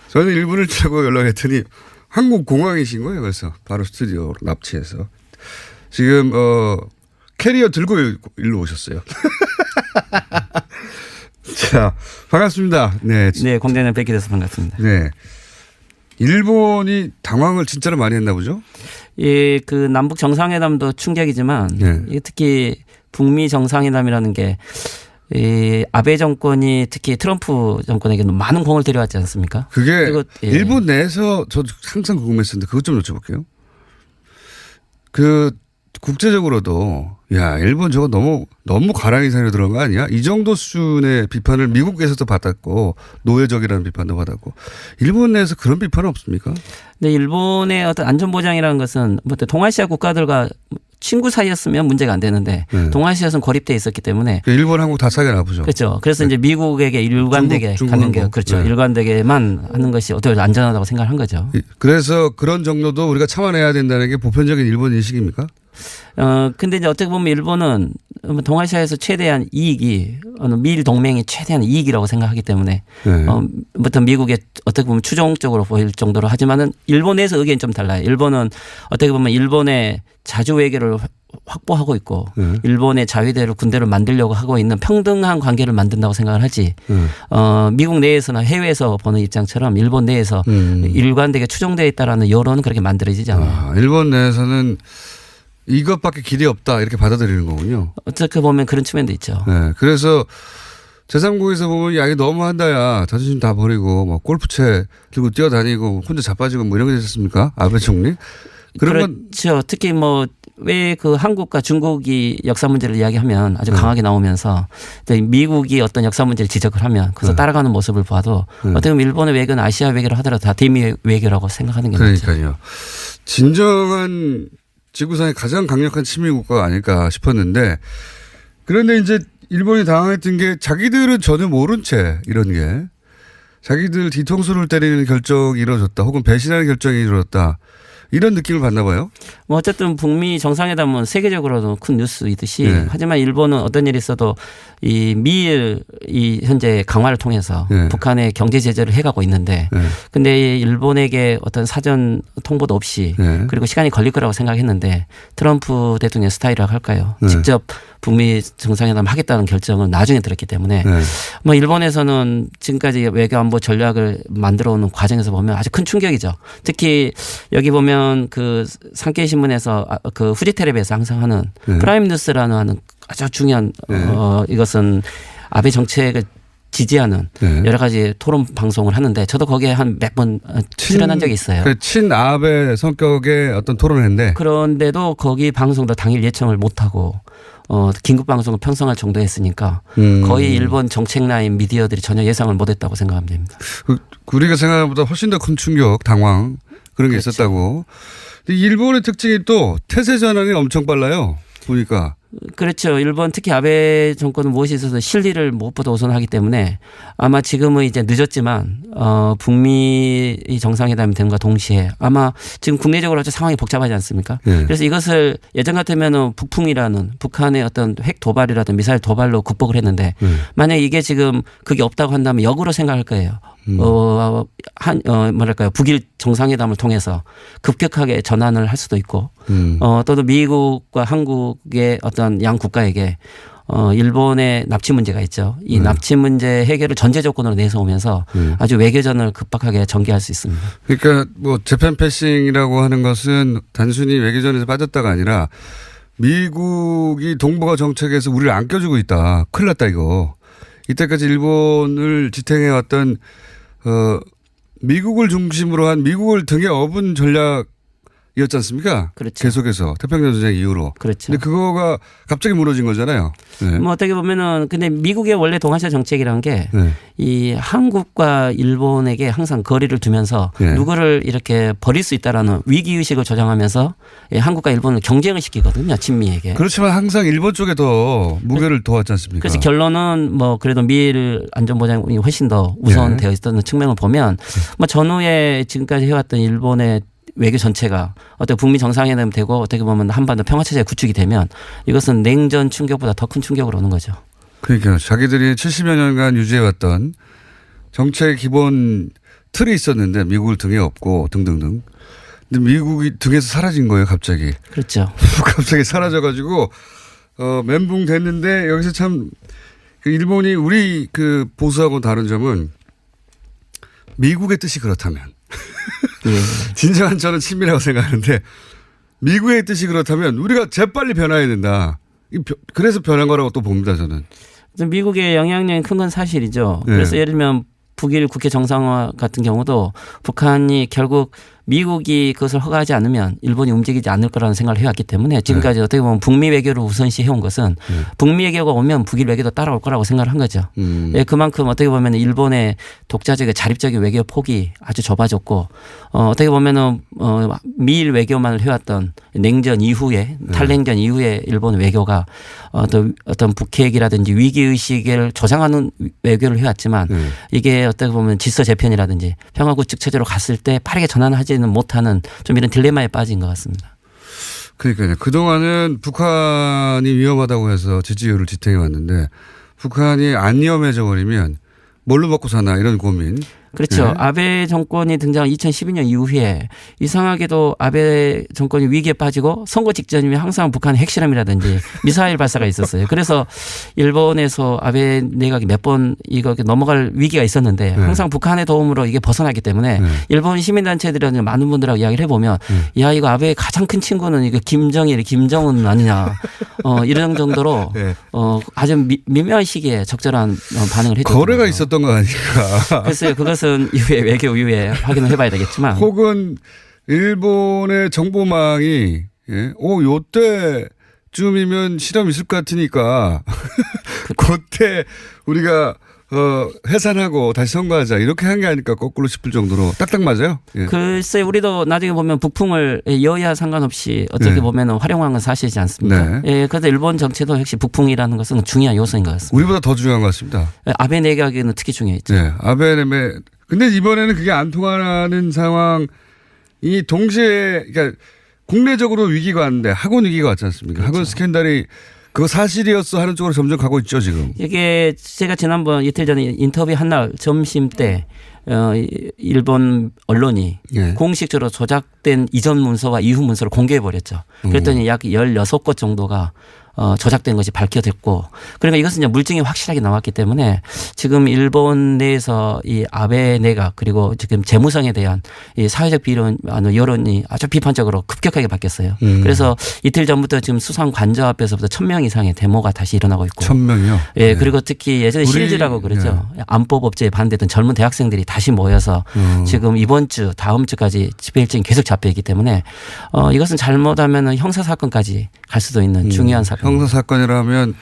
저는 1분을 차고 연락했더니 한국 공항이신 거예요. 그래서 바로 스튜디오로 납치해서. 지금 캐리어 들고 일로 오셨어요. 자, 반갑습니다. 네. 네, 공대는 뵙게 돼서 반갑습니다. 네. 일본이 당황을 진짜로 많이 했나 보죠? 예, 그 남북 정상회담도 충격이지만 네. 이게 특히 북미 정상회담이라는 게 이 아베 정권이 특히 트럼프 정권에게 많은 공을 들여왔지 않습니까? 그게 그리고, 예. 일본 내에서 저도 항상 궁금했었는데 그것 좀 여쭤볼게요. 국제적으로도 야, 일본 저거 너무 가랑이 사려 들어간 거 아니야? 이 정도 수준의 비판을 미국에서도 받았고 노예적이라는 비판도 받았고 일본 내에서 그런 비판은 없습니까? 근데 일본의 어떤 안전보장이라는 것은 뭐 동아시아 국가들과 친구 사이였으면 문제가 안 되는데 동아시아에서는 고립돼 있었기 때문에 일본, 한국 다 사기가 나쁘죠. 그렇죠. 그래서 이제 미국에게 일관되게 가는 게 그렇죠. 네. 일관되게만 하는 것이 어떻게 안전하다고 생각한 거죠. 그래서 그런 정도도 우리가 참아내야 된다는 게 보편적인 일본 인식입니까? 근데 이제 어떻게 보면 일본은 동아시아에서 최대한 이익이 미일 동맹이 최대한 이익이라고 생각하기 때문에 네. 부터 미국에 어떻게 보면 추종적으로 보일 정도로 하지만은 일본에서 의견이 좀 달라요. 일본은 어떻게 보면 일본의 자주 외교를 확보하고 있고 일본의 자위대로 군대를 만들려고 하고 있는 평등한 관계를 만든다고 생각을 하지. 미국 내에서나 해외에서 보는 입장처럼 일본 내에서 일관되게 추종되어 있다라는 여론은 그렇게 만들어지지 않아요. 일본 내에서는 이것밖에 길이 없다 이렇게 받아들이는 거군요. 어떻게 보면 그런 측면도 있죠. 네. 그래서 제3국에서 보면 야, 이거 너무한다 야. 자존심 다 버리고 뭐 골프채 들고 뛰어다니고 혼자 자빠지고 뭐 이런 게 있었습니까? 아베 총리. 그런 건 그렇죠. 특히 뭐 왜 그 한국과 중국이 역사 문제를 이야기하면 아주 강하게 나오면서 미국이 어떤 역사 문제를 지적을 하면 그래서 따라가는 모습을 봐도 어떻게 보면 일본의 외교는 아시아 외교를 하더라도 다 대미 외교라고 생각하는 게 맞죠. 그러니까요. 진정한 지구상의 가장 강력한 친미 국가가 아닐까 싶었는데 그런데 이제 일본이 당황했던 게 자기들은 전혀 모른 채 이런 게 자기들 뒤통수를 때리는 결정이 이루어졌다 혹은 배신하는 결정이 이루어졌다. 이런 느낌을 받나 봐요. 뭐 어쨌든 북미 정상회담은 세계적으로도 큰 뉴스이듯이 네. 하지만 일본은 어떤 일이 있어도 이 미일 이 현재 강화를 통해서 네. 북한의 경제 제재를 해가고 있는데 네. 근데 일본에게 어떤 사전 통보도 없이 네. 그리고 시간이 걸릴 거라고 생각했는데 트럼프 대통령 스타일이라고 할까요? 네. 직접 북미 정상회담 하겠다는 결정을 나중에 들었기 때문에 네. 뭐 일본에서는 지금까지 외교안보 전략을 만들어 오는 과정에서 보면 아주 큰 충격이죠. 특히 여기 보면 그 산케이 신문에서 그 후지테레비에서 항상 하는 네. 프라임 뉴스라는 하는 아주 중요한 네. 이것은 아베 정책을 지지하는 네. 여러 가지 토론 방송을 하는데 저도 거기에 한 몇 번 출연한 적이 있어요. 그 친아베 성격의 어떤 토론회인데 그런데도 거기 방송도 당일 예청을 못하고 긴급 방송을 편성할 정도 했으니까 거의 일본 정책 라인 미디어들이 전혀 예상을 못했다고 생각하면 됩니다. 우리가 생각한 것보다 훨씬 더 큰 충격, 당황 그런 게 그렇죠. 있었다고. 근데 일본의 특징이 또 태세 전환이 엄청 빨라요. 보니까. 그렇죠. 일본 특히 아베 정권은 무엇이 있어서 실리를 무엇보다 우선하기 때문에 아마 지금은 이제 늦었지만 북미 정상회담이 된과 동시에 아마 지금 국내적으로 아주 상황이 복잡하지 않습니까? 네. 그래서 이것을 예전 같으면은 북풍이라는 북한의 어떤 핵 도발이라든 미사일 도발로 극복을 했는데 만약 이게 지금 그게 없다고 한다면 역으로 생각할 거예요. 뭐랄까요. 북일 정상회담을 통해서 급격하게 전환을 할 수도 있고 또는 미국과 한국의 어떤 양 국가에게 일본의 납치 문제가 있죠. 이 납치 문제 해결을 전제 조건으로 내세우면서 아주 외교전을 급박하게 전개할 수 있습니다. 그러니까 뭐 재팬 패싱이라고 하는 것은 단순히 외교전에서 빠졌다가 아니라 미국이 동북아 정책에서 우리를 안 껴주고 있다. 큰일 났다 이거. 이때까지 일본을 지탱해왔던 미국을 중심으로 한 미국을 등에 업은 전략이었지 않습니까? 그렇죠. 계속해서 태평양 전쟁 이후로. 그렇죠. 근데 그거가 갑자기 무너진 거잖아요. 네. 뭐 어떻게 보면은 근데 미국의 원래 동아시아 정책이라는 게 이 네. 한국과 일본에게 항상 거리를 두면서 네. 누구를 이렇게 버릴 수 있다라는 위기 의식을 조장하면서 한국과 일본을 경쟁을 시키거든요. 친미에게. 그렇지만 항상 일본 쪽에 더 무게를 둬왔지 않습니까? 그래서 결론은 뭐 그래도 미일 안전보장이 훨씬 더 우선되어 있었던 측면을 보면 뭐 전후에 지금까지 해왔던 일본의 외교 전체가 어떻게 북미 정상회담이 되고 어떻게 보면 한반도 평화체제 구축이 되면 이것은 냉전 충격보다 더 큰 충격으로 오는 거죠. 그러니까 자기들이 70여 년간 유지해왔던 정책의 기본 틀이 있었는데 미국을 등에 업고 등등등. 근데 미국이 등에서 사라진 거예요, 갑자기. 그렇죠. 갑자기 사라져가지고 멘붕 됐는데 여기서 참 그 일본이 우리 그 보수하고 다른 점은 미국의 뜻이 그렇다면 예. 진정한 저는 친밀하고 생각하는데 미국의 뜻이 그렇다면 우리가 재빨리 변화해야 된다. 그래서 변한 거라고 또 봅니다, 저는. 미국의 영향력이 큰 건 사실이죠. 네. 그래서 예를 들면 북일 국회 정상화 같은 경우도 북한이 결국 미국이 그것을 허가하지 않으면 일본이 움직이지 않을 거라는 생각을 해왔기 때문에 지금까지 어떻게 보면 북미 외교를 우선시 해온 것은 북미 외교가 오면 북일 외교도 따라올 거라고 생각을 한 거죠. 예, 그만큼 어떻게 보면 일본의 독자적인 자립적인 외교 폭이 아주 좁아졌고 어떻게 보면은 미일 외교만을 해왔던 냉전 이후에 탈냉전 이후에 일본 외교가 어떤 북핵이라든지 위기의식을 조장하는 외교를 해왔지만 이게 어떻게 보면 질서 재편이라든지 평화구축 체제로 갔을 때 빠르게 전환하지는 못하는 좀 이런 딜레마에 빠진 것 같습니다. 그러니까요. 그동안은 북한이 위험하다고 해서 지지율을 지탱해 왔는데 북한이 안 위험해져 버리면 뭘로 먹고 사나 이런 고민. 그렇죠. 네. 아베 정권이 등장한 2012년 이후에 이상하게도 아베 정권이 위기에 빠지고 선거 직전이면 항상 북한의 핵실험이라든지 미사일 발사가 있었어요. 그래서 일본에서 아베 내각이 몇 번 이거 넘어갈 위기가 있었는데 항상 북한의 도움으로 이게 벗어나기 때문에 일본 시민단체들이라든지 많은 분들하고 이야기를 해보면 야 이거 아베의 가장 큰 친구는 이거 김정일, 김정은 아니냐 이런 정도로 네. 아주 미묘한 시기에 적절한 반응을 해줬죠. 거래가 있었던 거 아닌가. 글쎄요. 그것은 이후에 외교 이후에 확인을 해봐야 되겠지만 혹은 일본의 정보망이 예. 요때쯤이면 실험 있을 것 같으니까 그때 우리가 해산하고 다시 선거하자 이렇게 한 게 아닐까 거꾸로 싶을 정도로 딱딱 맞아요. 예. 글쎄 우리도 나중에 보면 북풍을 여야 상관없이 어떻게 네. 보면 활용한 건 사실이지 않습니까? 네. 예, 그래서 일본 정치도 역시 북풍이라는 것은 중요한 요소인 것 같습니다. 우리보다 더 중요한 것 같습니다. 아베 내각에는 특히 중요했죠. 네. 아베네메. 근데 이번에는 그게 안 통하는 상황이 동시에 그러니까 국내적으로 위기가 왔는데 학원 위기가 왔지 않습니까? 그렇죠. 학원 스캔들이 그거 사실이었어 하는 쪽으로 점점 가고 있죠 지금. 이게 제가 지난번 이틀 전에 인터뷰 한 날 점심 때 일본 언론이 예. 공식적으로 조작된 이전 문서와 이후 문서를 공개해 버렸죠. 그랬더니 약 16곳 정도가 조작된 것이 밝혀졌고, 그러니까 이것은 이제 물증이 확실하게 나왔기 때문에 지금 일본 내에서 이 아베 내각 그리고 지금 재무상에 대한 이 사회적 비론 여론이 아주 비판적으로 급격하게 바뀌었어요. 그래서 이틀 전부터 지금 수상 관저 앞에서부터 1,000명 이상의 데모가 다시 일어나고 있고, 1,000명이요. 예, 그리고 특히 예전에 실즈라고 그러죠. 안법 법제에 반대했던 젊은 대학생들이 다시 모여서 지금 이번 주, 다음 주까지 집회 일정이 계속 잡혀 있기 때문에 이것은 잘못하면 형사 사건까지 갈 수도 있는 중요한 사건. 형사 사건이라면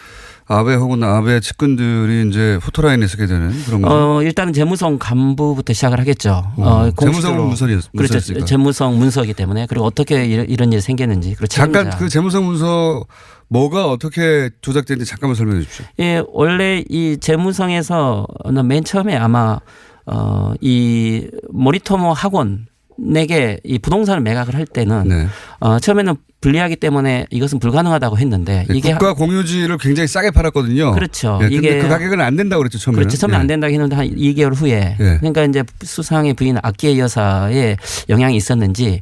아베 혹은 아베 측근들이 이제 포토라인에 서게 되는 그런 거. 일단은 재무성 간부부터 시작을 하겠죠. 재무성 문서였습니까? 그렇죠. 재무성 문서이기 때문에 그리고 어떻게 이런 일이 생겼는지 그리고 잠깐 책임자. 그 재무성 문서 뭐가 어떻게 조작됐는지 잠깐만 설명해 주십시오. 예, 원래 이 재무성에서 맨 처음에 아마 이 모리토모 학원에게 이 부동산을 매각을 할 때는 네. 처음에는 불리하기 때문에 이것은 불가능하다고 했는데 네, 이게 국가 공유지를 굉장히 싸게 팔았거든요. 그렇죠. 네, 근데 이게 그 가격은 안 된다고 그랬죠 처음에. 그렇죠. 처음에 안 된다고 했는데 한 2개월 후에 그러니까 이제 수상의 부인 아키에 여사의 영향이 있었는지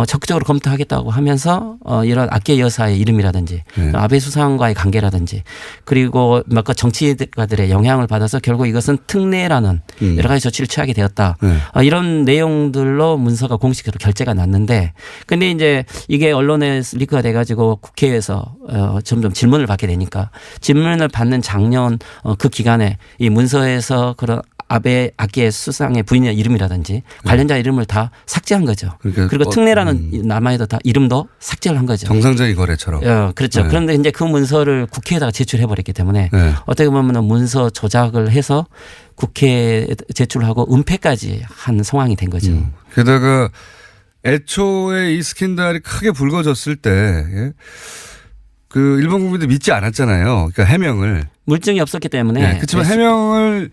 적극적으로 검토하겠다고 하면서 이런 아키에 여사의 이름이라든지 아베 수상과의 관계라든지 그리고 몇 정치가들의 영향을 받아서 결국 이것은 특례라는 여러 가지 조치를 취하게 되었다. 이런 내용들로 문서가 공식으로 결재가 났는데 근데 이제 이게 언론에 리크가 돼가지고 국회에서 점점 질문을 받게 되니까 질문을 받는 작년 그 기간에 이 문서에서 그런 아베 아키에 수상의 부인의 이름이라든지 관련자 이름을 다 삭제한 거죠. 그러니까 그리고 특례라는 남아에도 다 이름도 삭제를 한 거죠. 정상적인 거래처럼. 그렇죠. 네. 그런데 그런데 이제 그 문서를 국회에다가 제출해 버렸기 때문에 네. 어떻게 보면 문서 조작을 해서 국회에 제출하고 은폐까지 한 상황이 된 거죠. 게다가 애초에 이 스캔들이 크게 불거졌을 때, 그 일본 국민들 믿지 않았잖아요. 그러니까 해명을. 물증이 없었기 때문에. 네. 그렇지만 해명을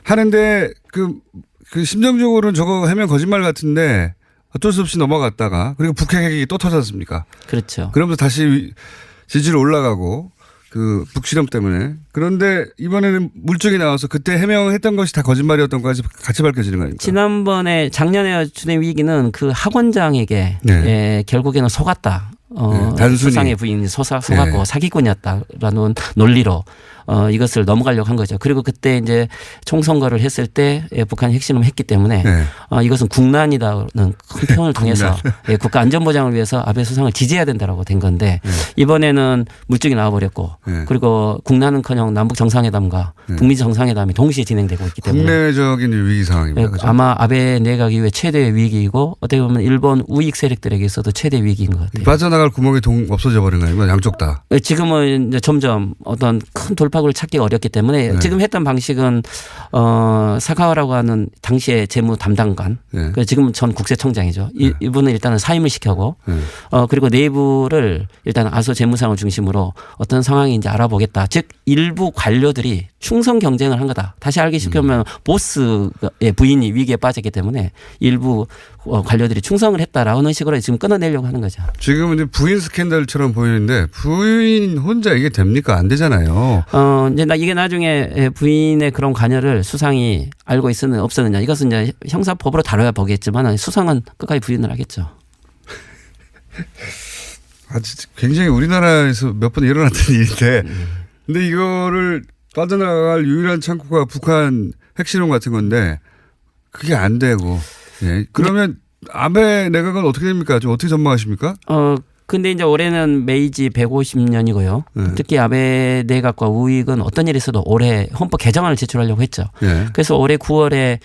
하는데 그 심정적으로는 저거 해명 거짓말 같은데 어쩔 수 없이 넘어갔다가 그리고 북핵이 또 터졌습니까? 그렇죠. 그러면서 다시 지지율 올라가고 그 북실험 때문에. 그런데 이번에는 물증이 나와서 그때 해명했던 것이 다 거짓말이었던 것까지 같이 밝혀지는 거 아닙니까? 작년에 주된 위기는 그 학원장에게 결국에는 속았다. 단순히. 수상의 부인이 속았고 네. 사기꾼이었다라는 논리로 이것을 넘어가려고 한 거죠. 그리고 그때 이제 총선거를 했을 때 북한이 핵실험을 했기 때문에 이것은 국난이다는 큰 표현을 통해서 국가 안전보장을 위해서 아베 수상을 지지해야 된다라고 된 건데 이번에는 물증이 나와버렸고 그리고 국난은커녕 남북 정상회담과 북미 정상회담이 동시에 진행되고 있기 때문에 국내적인 위기 상황입니다. 그렇죠? 아마 아베 내각 이후에 최대의 위기이고 어떻게 보면 일본 우익 세력들에게서도 최대 위기인 것 같아요. 빠져나갈 구멍이 없어져 버린 거 아닙니까? 양쪽 다. 지금은 이제 점점 어떤 큰 돌파구를 찾기가 어렵기 때문에 지금 했던 방식은 사카와라고 하는 당시의 재무 담당관 그래서 지금은 전 국세청장이죠. 이분은 일단은 사임을 시켜고 그리고 내부를 일단 아소 재무상을 중심으로 어떤 상황인지 알아보겠다. 즉 일부 관료들이 충성 경쟁을 한 거다. 다시 알기 쉽게 하면 보스의 부인이 위기에 빠졌기 때문에 일부 관료들이 충성을 했다라는 식으로 지금 끊어내려고 하는 거죠. 지금은 이제 부인 스캔들처럼 보이는데 부인 혼자 이게 됩니까? 안 되잖아요. 이제 이게 나중에 부인의 그런 관여를 수상이 알고 있었느냐 없었느냐 이것은 이제 형사법으로 다뤄야 보겠지만 수상은 끝까지 부인을 하겠죠. 굉장히 우리나라에서 몇 번 일어났던 일인데 근데 이거를 빠져나갈 유일한 창구가 북한 핵실험 같은 건데 그게 안 되고 그러면 아베 내각은 어떻게 됩니까? 좀 어떻게 전망하십니까? 근데 이제 올해는 메이지 150년이고요. 특히 아베 내각과 우익은 어떤 일이 있어도 올해 헌법 개정안을 제출하려고 했죠. 그래서 올해 9월에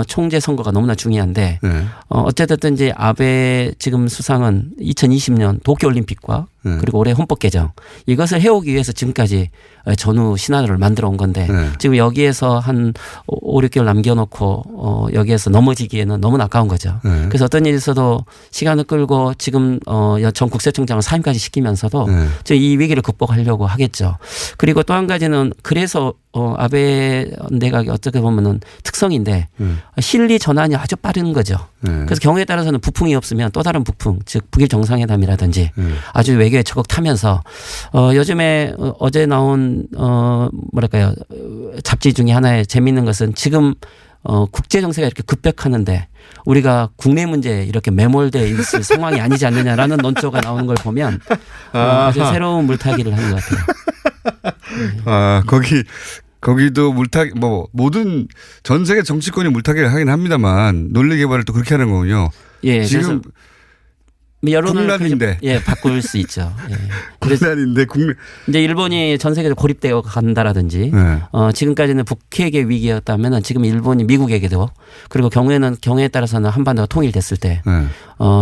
총재 선거가 너무나 중요한데 네. 어쨌든 이제 아베 지금 수상은 2020년 도쿄올림픽과 네. 그리고 올해 헌법 개정 이것을 해오기 위해서 지금까지 전후 시나리오를 만들어 온 건데 네. 지금 여기에서 한 5, 6개월 남겨놓고 여기에서 넘어지기에는 너무나 아까운 거죠. 네. 그래서 어떤 일이 있어도 시간을 끌고 지금 전 국세청장을 사임까지 시키면서도 네. 이 위기를 극복하려고 하겠죠. 그리고 또 한 가지는 그래서 아베 내각이 어떻게 보면은 특성인데 실리 전환이 아주 빠른 거죠. 네. 그래서 경우에 따라서는 부풍이 없으면 또 다른 부풍, 즉 북일 정상회담이라든지 아주 외교에 적극 타면서 요즘에 어제 나온 뭐랄까요 잡지 중에 하나의 재미있는 것은 지금 국제 정세가 이렇게 급격하는데 우리가 국내 문제에 이렇게 매몰되어 있을 상황이 아니지 않느냐라는 논조가 나오는 걸 보면 아주 새로운 물타기를 하는 것 같아요. 아, 거기도 물타기, 모든 전 세계 정치권이 물타기를 하긴 합니다만 논리 개발을 또 그렇게 하는 거군요. 예, 지금 여론을 국난인데. 바꿀 수 있죠. 예. 국난인데 국내. 이제 일본이 전 세계적으로 고립되어 간다라든지 네. 지금까지는 북핵의 위기였다면 지금 일본이 미국에게도 그리고 경우에 따라서는 한반도가 통일됐을 때 네.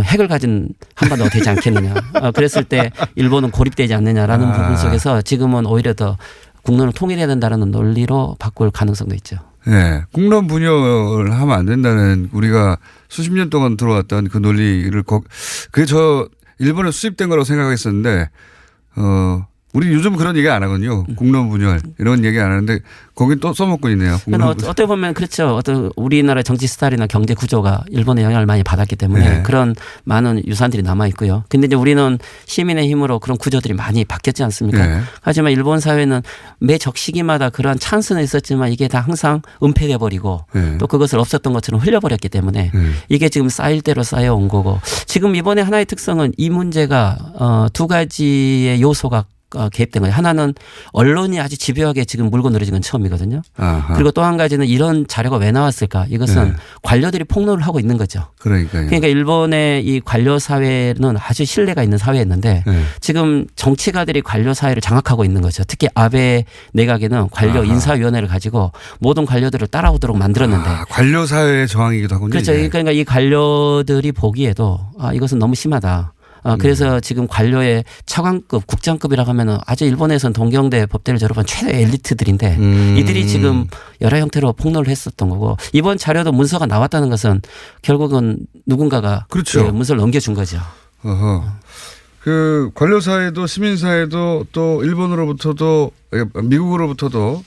핵을 가진 한반도가 되지 않겠느냐. 그랬을 때 일본은 고립되지 않느냐라는 부분 속에서 지금은 오히려 더 국론을 통일해야 된다는 논리로 바꿀 가능성도 있죠. 네. 국론 분열을 하면 안 된다는 우리가 수십 년 동안 들어왔던 그 논리를 그게 저 일본에 수입된 거라고 생각했었는데 우리 요즘 그런 얘기 안 하거든요. 국론 분열 이런 얘기 안 하는데 거긴 또 써먹고 있네요. 어떻게 보면 그렇죠. 어떤 우리나라의 정치 스타일이나 경제 구조가 일본의 영향을 많이 받았기 때문에 네. 그런 많은 유산들이 남아 있고요. 근데 이제 우리는 시민의 힘으로 그런 구조들이 많이 바뀌었지 않습니까? 네. 하지만 일본 사회는 매 적시기마다 그러한 찬스는 있었지만 이게 다 항상 은폐돼 버리고 네. 또 그것을 없었던 것처럼 흘려버렸기 때문에 이게 지금 쌓일 대로 쌓여온 거고 지금 이번에 하나의 특성은 이 문제가 두 가지의 요소가 개입된 거예요. 하나는 언론이 아주 집요하게 지금 물고 늘어진 건 처음이거든요. 아하. 그리고 또 한 가지는 이런 자료가 왜 나왔을까? 이것은 네. 관료들이 폭로를 하고 있는 거죠. 그러니까요. 그러니까 일본의 이 관료 사회는 아주 신뢰가 있는 사회였는데 네. 지금 정치가들이 관료 사회를 장악하고 있는 거죠. 특히 아베 내각에는 관료 아하. 인사위원회를 가지고 모든 관료들을 따라오도록 만들었는데 관료 사회의 저항이기도 하군요. 그렇죠. 이게. 그러니까 이 관료들이 보기에도 이것은 너무 심하다. 그래서 지금 관료의 차관급, 국장급이라고 하면은 아주 일본에서는 동경대 법대를 졸업한 최대 엘리트들인데 이들이 지금 여러 형태로 폭로를 했었던 거고 이번 자료도 문서가 나왔다는 것은 결국은 누군가가 그렇죠. 그 문서를 넘겨준 거죠. 어허. 그 관료 사회도 시민 사회도 또 일본으로부터도 미국으로부터도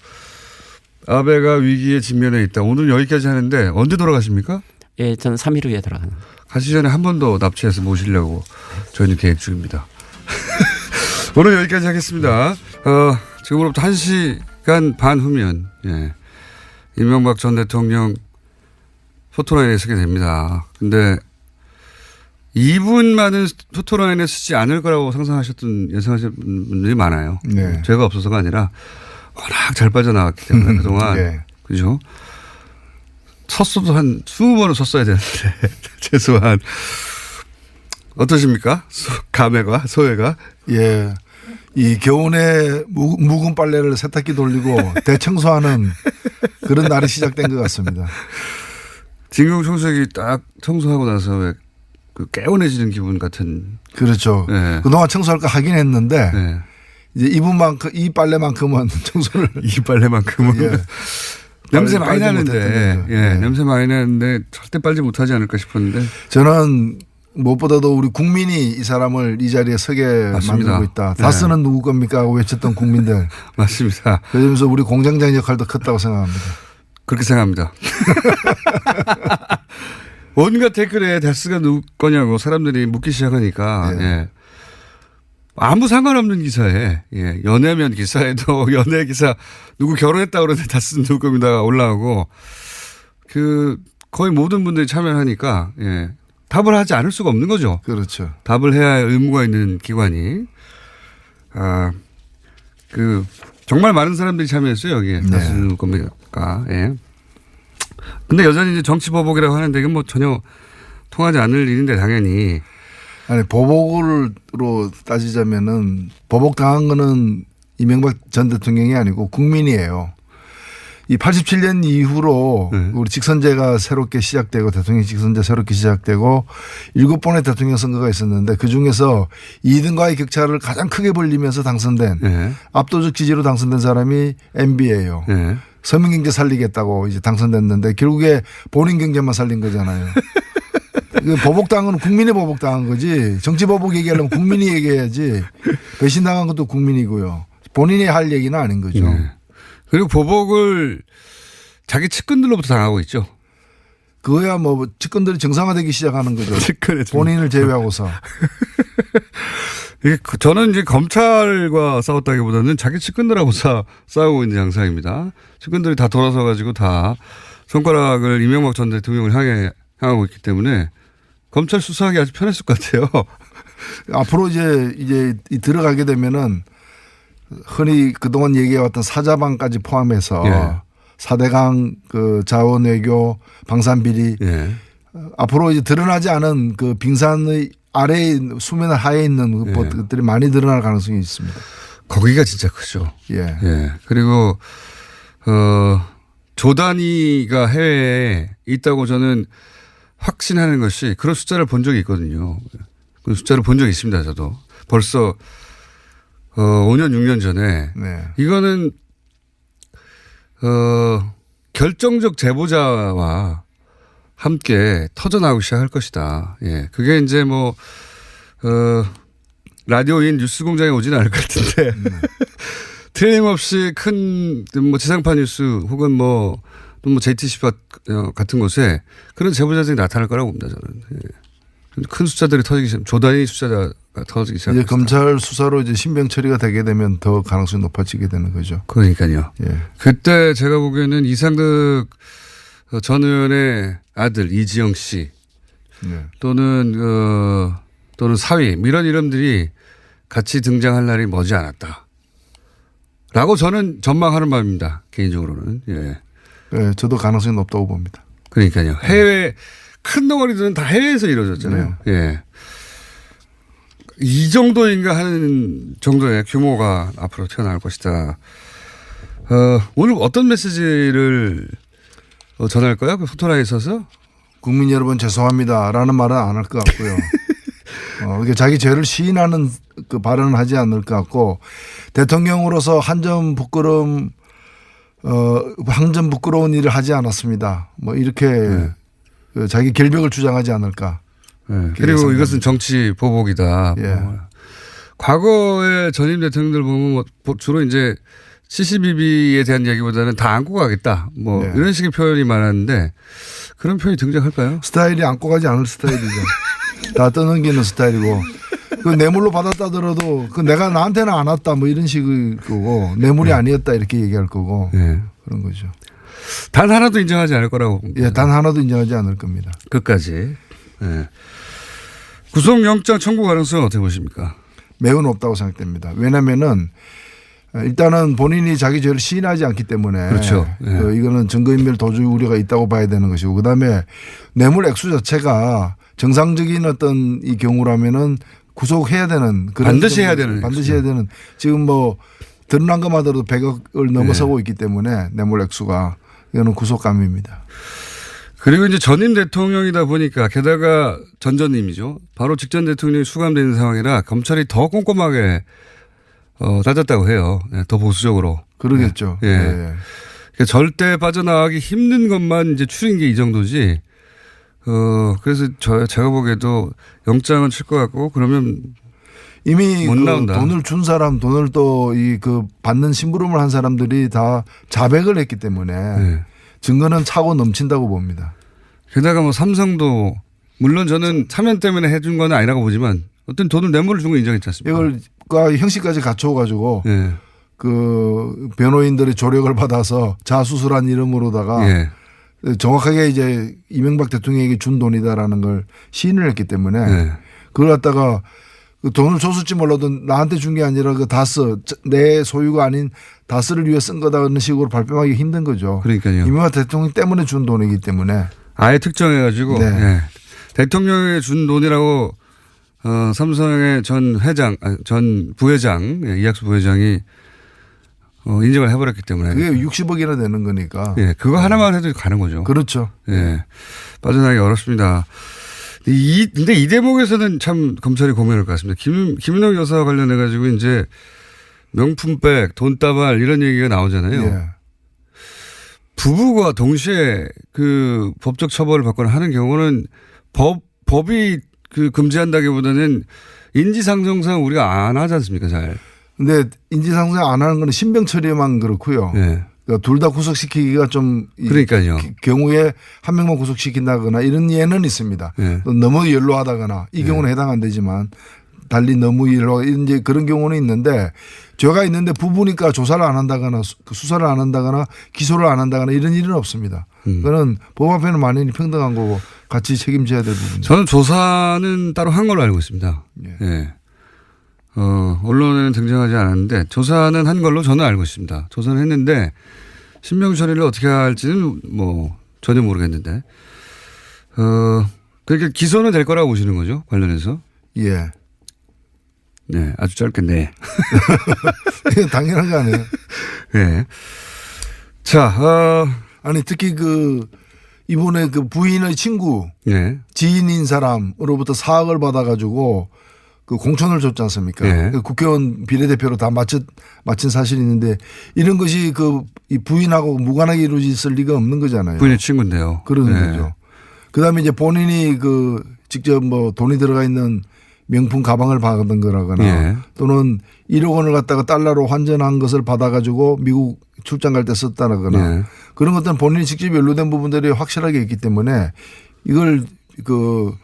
아베가 위기에 직면해 있다. 오늘 여기까지 하는데 언제 돌아가십니까? 예, 저는 3일 후에 돌아가는. 가시 전에 한 번 더 납치해서 모시려고 저희는 계획 중입니다. 오늘 여기까지 하겠습니다. 지금으로부터 1시간 반 후면 이명박 전 대통령 포토라인에 서게 됩니다. 근데 2분만은 포토라인에 쓰지 않을 거라고 예상하셨던 분들이 많아요. 네. 죄가 없어서가 아니라 워낙 잘 빠져나왔기 때문에 그동안. 네. 그죠? 섰어도 한 20번은 섰어야 되는데 최소한. 어떠십니까? 감회가 소회가? 예. 이 겨우내 묵은 빨래를 세탁기 돌리고 대청소하는 그런 날이 시작된 것 같습니다. 진경 총수기 딱 청소하고 나서 왜 그 개운해지는 기분 같은. 그렇죠. 네. 그동안 청소할까 하긴 했는데 네. 이제 이 빨래만큼은 청소를 이 빨래만큼은. 예. 냄새 많이 빨지 나는데. 못했던 거죠. 예. 네. 냄새 많이 나는데 절대 빨지 못하지 않을까 싶었는데. 저는 무엇보다도 우리 국민이 이 사람을 이 자리에 서게 맞습니다. 만들고 있다. 네. 다스는 누구 겁니까 하고 외쳤던 국민들. 맞습니다. 그러면서 우리 공장장 역할도 컸다고 생각합니다. 그렇게 생각합니다. 온갖 댓글에 다스가 누구 거냐고 사람들이 묻기 시작하니까 네. 예. 아무 상관없는 기사에 연애면 기사에도 연애 기사 누구 결혼했다고 그러는데 다스는 누구 겁니다 올라오고 그 거의 모든 분들이 참여하니까 답을 하지 않을 수가 없는 거죠. 그렇죠. 답을 해야 할 의무가 있는 기관이 정말 많은 사람들이 참여했어요 여기에. 네. 다스는 누구 겁니까? 예. 근데 여전히 이제 정치 보복이라고 하는데 이건 뭐 전혀 통하지 않을 일인데 당연히. 아니 보복으로 따지자면은 보복 당한 거는 이명박 전 대통령이 아니고 국민이에요. 이 87년 이후로 네. 우리 직선제가 새롭게 시작되고 대통령 직선제 새롭게 시작되고 7번의 대통령 선거가 있었는데 그중에서 2등과의 격차를 가장 크게 벌리면서 당선된 예. 압도적 지지로 당선된 사람이 MB예요. 예. 서민경제 살리겠다고 이제 당선됐는데 결국에 본인 경제만 살린 거잖아요. 그 보복당은 국민이 보복당한 거지. 정치 보복 얘기하려면 국민이 얘기해야지. 배신당한 것도 국민이고요. 본인이 할 얘기는 아닌 거죠. 예. 그리고 보복을 자기 측근들로부터 당하고 있죠. 그거야 뭐 측근들이 정상화되기 시작하는 거죠. 측근의 본인을 제외하고서. 이게 저는 이제 검찰과 싸웠다기보다는 자기 측근들하고 싸우고 있는 양상입니다. 측근들이 다 돌아서 가지고 다 손가락을 이명박 전 대통령을 향하고 있기 때문에 검찰 수사하기 아주 편했을 것 같아요. 앞으로 이제 들어가게 되면은 흔히 그동안 얘기해왔던 사자방까지 포함해서 예. 4대강 그 자원 외교 방산비리 예. 앞으로 이제 드러나지 않은 그 빙산의 아래 수면 하에 있는 예. 것들이 많이 드러날 가능성이 있습니다. 거기가 진짜 크죠. 예. 예. 그리고 조단위가 해외에 있다고 저는 확신하는 것이 그런 숫자를 본 적이 있거든요. 그 숫자를 본 적이 있습니다. 저도 벌써 5년 6년 전에 네. 이거는 결정적 제보자와 함께 터져나오기 시작할 것이다. 예. 그게 이제 뭐 라디오인 뉴스공장에 오지는 않을 것 같은데 틀림없이 큰 뭐 지상파 뉴스 혹은 뭐 JTC 같은 곳에 그런 제보자들이 나타날 거라고 봅니다. 저는. 예. 큰 숫자들이 터지기 시작, 조단위 숫자가 터지기 시작. 이제 검찰 수사로 이제 신병 처리가 되게 되면 더 가능성이 높아지게 되는 거죠. 그러니까요. 예. 그때 제가 보기에는 이상득 전 의원의 아들 이지영 씨 네. 또는 사위 이런 이름들이 같이 등장할 날이 머지 않았다. 라고 저는 전망하는 바입니다. 개인적으로는. 예. 예, 저도 가능성이 높다고 봅니다. 그러니까요. 해외 큰 덩어리들은 다 해외에서 이루어졌잖아요. 예. 이 정도인가 하는 정도의 규모가 앞으로 튀어나올 것이다. 오늘 어떤 메시지를 전할까요? 그 포토라에 있어서? 국민 여러분 죄송합니다라는 말은 안 할 것 같고요. 이게 자기 죄를 시인하는 그 발언을 하지 않을 것 같고 대통령으로서 한 점 부끄러운 일을 하지 않았습니다. 뭐 이렇게 그 자기 결백을 주장하지 않을까. 네. 그리고 이것은 정치 보복이다. 예. 뭐. 과거의 전임 대통령들 보면 뭐 주로 이제 CCBB에 대한 이야기보다는 다 안고 가겠다. 뭐 네. 이런 식의 표현이 많았는데 그런 표현이 등장할까요? 스타일이 안고 가지 않을 스타일이죠. 다 떠넘기는 스타일이고. 그 뇌물로 받았다더라도 그 내가 나한테는 안 왔다 뭐 이런 식의 거고 뇌물이 아니었다 이렇게 얘기할 거고 네. 그런 거죠. 단 하나도 인정하지 않을 거라고 봅니다. 예, 단 하나도 인정하지 않을 겁니다. 끝까지. 네. 구속영장 청구 가능성은 어떻게 보십니까? 매우 높다고 생각됩니다. 왜냐하면은 일단은 본인이 자기 죄를 시인하지 않기 때문에 그렇죠. 네. 이거는 증거인멸 도주 우려가 있다고 봐야 되는 것이고 그다음에 뇌물 액수 자체가 정상적인 어떤 이 경우라면은 구속해야 되는 그런 반드시 해야 되는 반드시 해야 되는 지금 뭐 드러난 것만으로도 100억을 넘어서고 있기 때문에 뇌물 액수가 이거는 구속감입니다. 그리고 이제 전임 대통령이다 보니까 게다가 전전임이죠. 바로 직전 대통령이 수감되는 상황이라 검찰이 더 꼼꼼하게 따졌다고 해요. 네, 더 보수적으로. 그러겠죠. 예. 예. 그러니까 절대 빠져나가기 힘든 것만 이제 추린 게 이 정도지. 그래서 제가 보기에도 영장은 칠 것 같고 그러면 이미 못 그 나온다. 돈을 준 사람, 돈을 또 이 그 받는 심부름을 한 사람들이 다 자백을 했기 때문에 네. 증거는 차고 넘친다고 봅니다. 게다가 뭐 삼성도 물론 저는 사면 때문에 해준 건 아니라고 보지만 어떤 돈을 뇌물을 준 거 인정했지 않습니까? 이걸 형식까지 갖춰가지고 예. 그 변호인들의 조력을 받아서 자수술한 이름으로다가 예. 정확하게 이제 이명박 대통령에게 준 돈이다라는 걸 시인을 했기 때문에 예. 그걸 갖다가 그 돈을 줬을지 몰라도 나한테 준 게 아니라 그 다스 내 소유가 아닌 다스를 위해 쓴 거다라는 식으로 발뺌하기 힘든 거죠. 그러니까요. 이명박 대통령 때문에 준 돈이기 때문에 아예 특정해가지고 네. 예. 대통령이 준 돈이라고 삼성의 전 부회장 이학수 부회장이 인정을 해버렸기 때문에. 그게 60억이나 되는 거니까. 예, 그거 하나만 해도 가는 거죠. 그렇죠. 예. 빠져나가기 어렵습니다. 근데 이 대목에서는 참 검찰이 고민할 것 같습니다. 김은옥 여사와 관련해가지고 이제 명품백, 돈다발 이런 얘기가 나오잖아요. 예. 부부가 동시에 그 법적 처벌을 받거나 하는 경우는 법이 그 금지한다기보다는 인지상정상 우리가 안 하지 않습니까, 잘. 근데 인지상정 안 하는 건 신병 처리만 그렇고요. 예. 그러니까 둘 다 구속시키기가 좀 그러니까요. 경우에 한 명만 구속시킨다거나 이런 예는 있습니다. 예. 또 너무 연로하다거나 이 경우는 해당 안 되지만 달리 너무 연로 이제 그런 경우는 있는데 죄가 있는데 부부니까 조사를 안 한다거나 수사를 안 한다거나 기소를 안 한다거나 이런 일은 없습니다. 그거는 법 앞에는 만인이 평등한 거고 같이 책임져야 될 부분이죠. 저는 조사는 따로 한 걸로 알고 있습니다. 예. 예. 언론에는 등장하지 않았는데 조사는 한 걸로 저는 알고 있습니다. 조사는 했는데 신병 처리를 어떻게 할지는 뭐 전혀 모르겠는데 그러니까 기소는 될 거라고 보시는 거죠, 관련해서? 예. 네, 아주 짧겠네. 당연한 거 아니에요. 네. 자, 아니 특히 그 이번에 그 부인의 친구 네. 지인인 사람으로부터 4억을 받아가지고 그 공천을 줬지 않습니까? 네. 그 국회의원 비례대표로 다 마친 사실이 있는데 이런 것이 그 이 부인하고 무관하게 이루어질 리가 없는 거잖아요. 부인의 친구인데요. 그런 네. 거죠. 그다음에 이제 본인이 그 직접 뭐 돈이 들어가 있는 명품 가방을 받은 거라거나 예. 또는 1억 원을 갖다가 달러로 환전한 것을 받아가지고 미국 출장 갈 때 썼다거나 예. 그런 것들은 본인이 직접 연루된 부분들이 확실하게 있기 때문에 이걸 그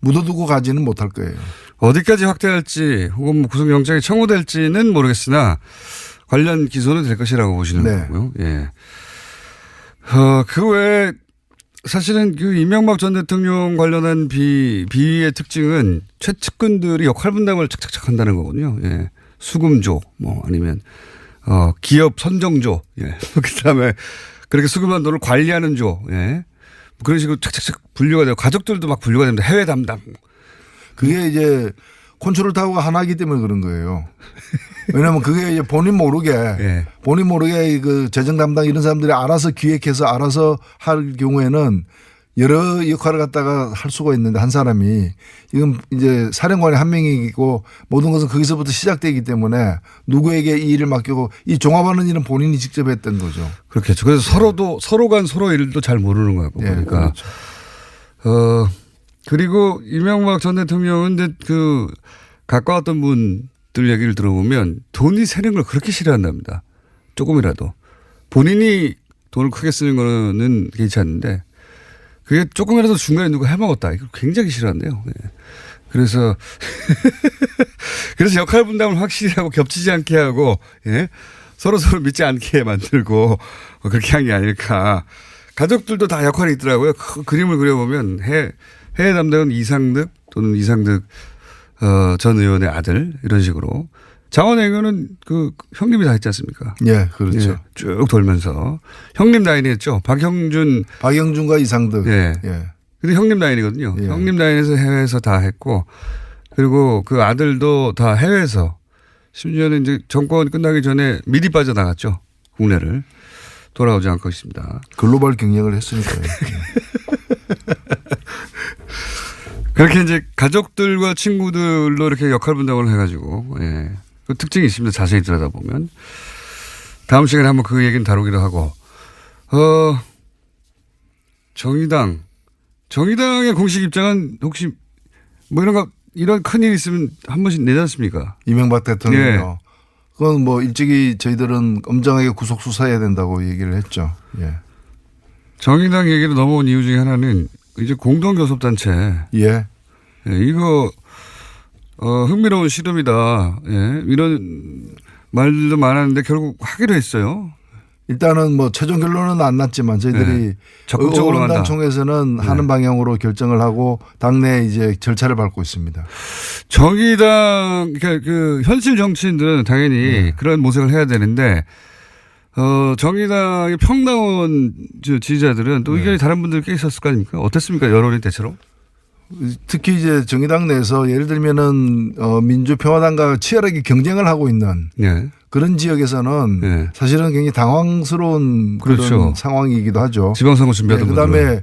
묻어두고 가지는 못할 거예요. 어디까지 확대할지 혹은 뭐 구속영장이 청구될지는 모르겠으나 관련 기소는 될 것이라고 보시는 네. 거고요. 예. 그 외에 사실은 그 이명박 전 대통령 관련한 비위의 특징은 최측근들이 역할 분담을 착착착 한다는 거거든요. 예. 수금조 뭐 아니면 기업 선정조, 예. 그다음에 그렇게 수금한 돈을 관리하는 조, 예. 그런 식으로 착착착 분류가 되고 가족들도 막 분류가 됩니다. 해외 담당. 그게 이제 콘트롤 타워가 하나이기 때문에 그런 거예요. 왜냐하면 그게 이제 본인 모르게 예. 그 재정 담당 이런 사람들이 알아서 기획해서 알아서 할 경우에는 여러 역할을 갖다가 할 수가 있는데 한 사람이 이건 이제 사령관이 한 명이고 모든 것은 거기서부터 시작되기 때문에 누구에게 이 일을 맡기고 이 종합하는 일은 본인이 직접 했던 거죠. 그렇겠죠. 그래서 서로 간 서로 일도 잘 모르는 거예요. 예, 그러니까. 그렇죠. 그리고 이명박 전 대통령은 그 가까웠던 분들 얘기를 들어보면 돈이 새는 걸 그렇게 싫어한답니다. 조금이라도. 본인이 돈을 크게 쓰는 거는 괜찮은데 그게 조금이라도 중간에 누가 해먹었다. 이걸 굉장히 싫어한대요. 네. 그래서 역할 분담을 확실히 하고 겹치지 않게 하고 예? 서로 믿지 않게 만들고 그렇게 한 게 아닐까. 가족들도 다 역할이 있더라고요. 그림을 그려보면 해외 담당은 이상득 또는 이상득 전 의원의 아들 이런 식으로 장원영은 그 형님이 다 했지 않습니까? 예, 그렇죠. 예, 쭉 돌면서 형님 라인이 했죠. 박영준과 이상득. 예. 예. 근데 형님 라인이거든요. 예. 형님 라인에서 해외에서 다 했고 그리고 그 아들도 다 해외에서 심지어는 이제 정권 끝나기 전에 미리 빠져나갔죠. 국내를 돌아오지 않고 있습니다. 글로벌 경영을 했으니까요. 그렇게 이제 가족들과 친구들로 이렇게 역할 분담을 해가지고 예. 그 특징이 있습니다. 자세히 들여다보면. 다음 시간에 한번 그 얘기는 다루기로 하고 정의당의 공식 입장은 혹시 뭐 이런 큰일 있으면 한 번씩 내지 않습니까? 이명박 대통령이요. 예. 그건 뭐 일찍이 저희들은 엄정하게 구속 수사해야 된다고 얘기를 했죠. 예. 정의당 얘기로 넘어온 이유 중에 하나는 이제 공동교섭단체. 예. 예, 이거 흥미로운 실험이다. 예, 이런 말도 많았는데 결국 하기로 했어요. 일단은 뭐 최종 결론은 안 났지만 저희들이 네. 적극적으로 의원단 한다. 총회에서는 하는 방향으로 결정을 하고 당내 이제 절차를 밟고 있습니다. 정의당 그러니까 그 현실 정치인들은 당연히 그런 모색을 해야 되는데 정의당의 평당원 지지자들은 또 의견이 다른 분들 꽤 있었을 거 아닙니까? 어땠습니까? 여론이 대체로? 특히 이제 정의당 내에서 예를 들면은 민주평화당과 치열하게 경쟁을 하고 있는 예. 그런 지역에서는 예. 사실은 굉장히 당황스러운 그렇죠. 그런 상황이기도 하죠. 지방선거 준비하던 분들. 그다음에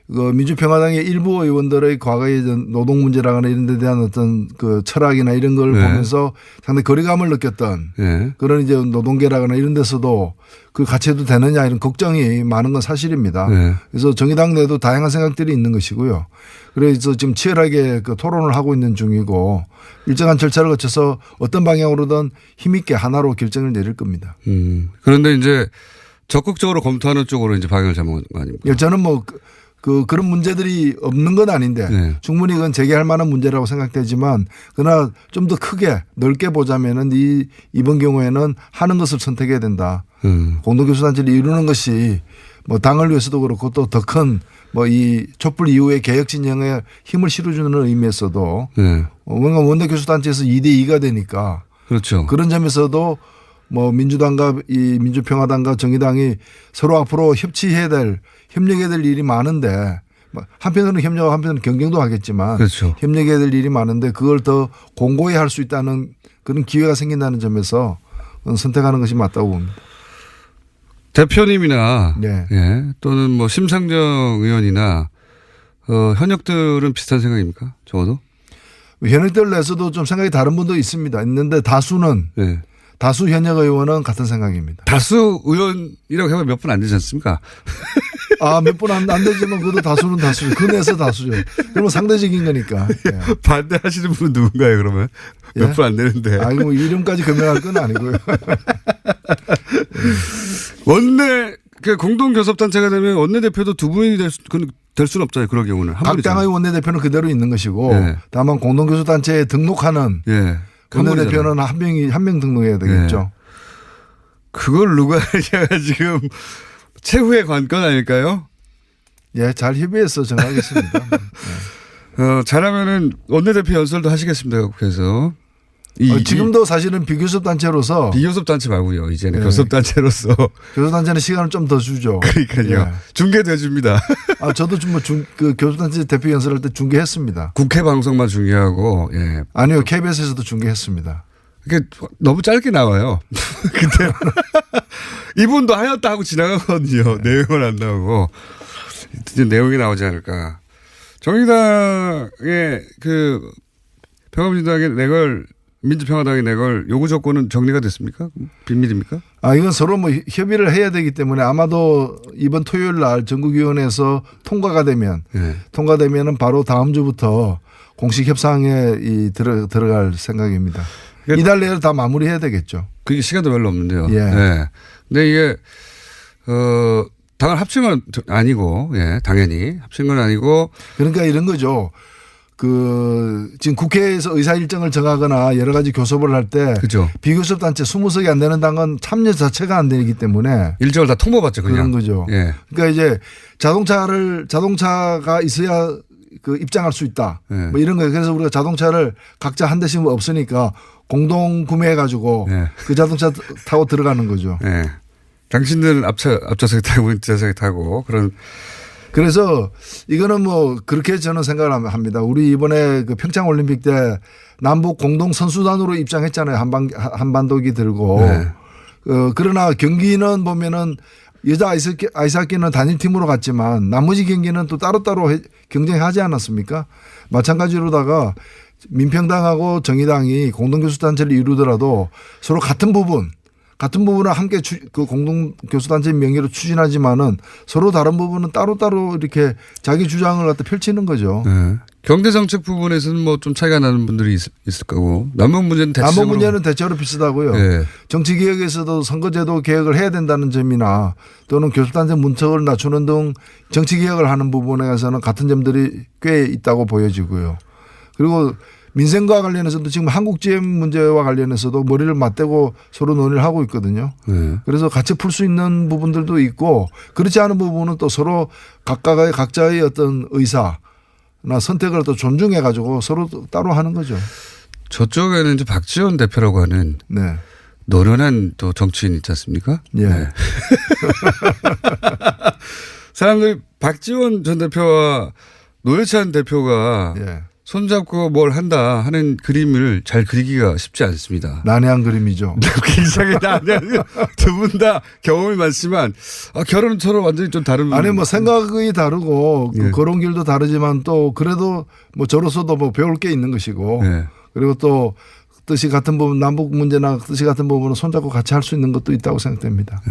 민주평화당의 일부 의원들의 과거의 노동 문제라거나 이런 데 대한 어떤 그 철학이나 이런 걸 네. 보면서 상당히 거리감을 느꼈던 예. 그런 이제 노동계라거나 이런 데서도 그 같이 해도 되느냐 이런 걱정이 많은 건 사실입니다. 네. 그래서 정의당 내에도 다양한 생각들이 있는 것이고요. 그래서 지금 치열하게 그 토론을 하고 있는 중이고 일정한 절차를 거쳐서 어떤 방향으로든 힘있게 하나로 결정을 내릴 겁니다. 그런데 이제 적극적으로 검토하는 쪽으로 이제 방향을 잡은 거 아닙니까? 저는 뭐 그런 문제들이 없는 건 아닌데 네. 충분히 그건 제기할 만한 문제라고 생각되지만 그러나 좀 더 크게 넓게 보자면은 이번 경우에는 하는 것을 선택해야 된다. 공동교수단체를 이루는 것이 뭐 당을 위해서도 그렇고 또 더 큰 뭐 이 촛불 이후의 개혁 진영에 힘을 실어주는 의미에서도 네. 뭔가 원내교수단체에서 2대 2가 되니까 그렇죠. 그런 점에서도 뭐 민주당과 이 민주평화당과 정의당이 서로 앞으로 협치해야 될 협력해야 될 일이 많은데 한편으로는 협력하고 한편으로는 경쟁도 하겠지만 그렇죠. 협력해야 될 일이 많은데 그걸 더 공고히 할 수 있다는 그런 기회가 생긴다는 점에서 선택하는 것이 맞다고 봅니다. 대표님이나 네. 예, 또는 뭐 심상정 의원이나 현역들은 비슷한 생각입니까? 적어도? 현역들 내에서도 좀 생각이 다른 분도 있습니다. 있는데 예. 다수 현역 의원은 같은 생각입니다. 다수 의원이라고 해봐 몇 분 안 되지 않습니까? 몇 분 안 되지만 그것도 다수는 다수죠. 그 내에서 다수죠. 그러면 상대적인 거니까. 예. 반대하시는 분은 누군가요, 그러면? 몇 예? 분 안 되는데. 아이고, 뭐 이름까지 금명할 건 아니고요. 원내, 공동교섭단체가 되면 원내대표도 두 분이 될 수는 없잖아요. 그런 경우는. 한 각 분이잖아요. 당의 원내대표는 그대로 있는 것이고 네. 다만 공동교섭단체에 등록하는 예. 한 원내대표는 분이잖아요. 한 명 등록해야 되겠죠. 그걸 누가 하냐가 지금 최후의 관건 아닐까요? 예, 잘 협의해서 정하겠습니다. 잘하면은 원내대표 연설도 하시겠습니다. 국회에서. 지금도 사실은 비교섭단체로서 비교섭단체 말고요. 이제는 네. 교섭단체로서. 교섭단체는 시간을 좀 더 주죠. 그러니까요. 예. 중계도 해줍니다. 저도 좀 그 교섭단체 대표 연설할 때 중계했습니다. 국회 방송만 중계하고, 예. 아니요, KBS에서도 중계했습니다. 그게 너무 짧게 나와요. 근데 이분도 하였다 하고 지나가거든요. 내용은 안 나오고. 이제 내용이 나오지 않을까. 정의당의 평화민주당의 내걸, 민주평화당의 내걸 요구 조건은 정리가 됐습니까? 비밀입니까? 이건 서로 뭐 협의를 해야 되기 때문에 아마도 이번 토요일 날 전국위원회에서 통과가 되면 네. 통과되면은 바로 다음 주부터 공식 협상에 들어갈 생각입니다. 이달 내로 다 마무리해야 되겠죠. 그게 시간도 별로 없는데요. 예. 네. 근데 이게 당을 합친 건 아니고, 예, 당연히 합친 건 아니고. 그러니까 이런 거죠. 지금 국회에서 의사 일정을 정하거나 여러 가지 교섭을 할 때 그죠. 비교섭 단체 20석이 안 되는 당은 참여 자체가 안 되기 때문에 일정을 다 통보받죠, 그냥. 그런 거죠. 예. 그러니까 이제 자동차가 있어야 입장할 수 있다. 예. 뭐 이런 거예요. 그래서 우리가 자동차를 각자 한 대씩 없으니까 공동 구매해 가지고 예. 그 자동차 타고 들어가는 거죠. 예. 당신들은 앞좌석에 타고 뒷좌석에 타고 그런. 그래서 이거는 뭐 그렇게 저는 생각을 합니다. 우리 이번에 그 평창 올림픽 때 남북 공동 선수단으로 입장했잖아요. 한반도기 들고. 네. 그러나 경기는 보면은 여자 아이스하키는 단일팀으로 갔지만 나머지 경기는 또 따로따로 경쟁하지 않았습니까? 마찬가지로다가 민평당하고 정의당이 공동교수단체를 이루더라도 서로 같은 부분을 함께 그 공동교수단체 명의로 추진하지만은 서로 다른 부분은 따로따로 이렇게 자기 주장을 갖다 펼치는 거죠. 네. 경제정책 부분에서는 뭐 좀 차이가 나는 분들이 있을 거고. 남북 문제는 대체로 비슷하고요. 네. 정치개혁에서도 선거제도 개혁을 해야 된다는 점이나 또는 교수단체 문턱을 낮추는 등 정치개혁을 하는 부분에 가서는 같은 점들이 꽤 있다고 보여지고요. 그리고 민생과 관련해서도 지금 한국GM 문제와 관련해서도 머리를 맞대고 서로 논의를 하고 있거든요. 네. 그래서 같이 풀 수 있는 부분들도 있고 그렇지 않은 부분은 또 서로 각자의 어떤 의사나 선택을 또 존중해 가지고 서로 따로 하는 거죠. 저쪽에는 이제 박지원 대표라고 하는 네. 노련한 또 정치인 있지 않습니까? 예. 네. 사람들이 박지원 전 대표와 노회찬 대표가 예. 손잡고 뭘 한다 하는 그림을 잘 그리기가 쉽지 않습니다. 난해한 그림이죠. 굉장히 난해한 두 분 다 경험이 많지만 결혼은 서로 완전히 좀 다른. 아니 뭐 생각이 다르고 예. 그런 길도 다르지만 또 그래도 뭐 저로서도 뭐 배울 게 있는 것이고 예. 그리고 또 뜻이 같은 부분 남북 문제나 뜻이 같은 부분은 손잡고 같이 할 수 있는 것도 있다고 생각됩니다.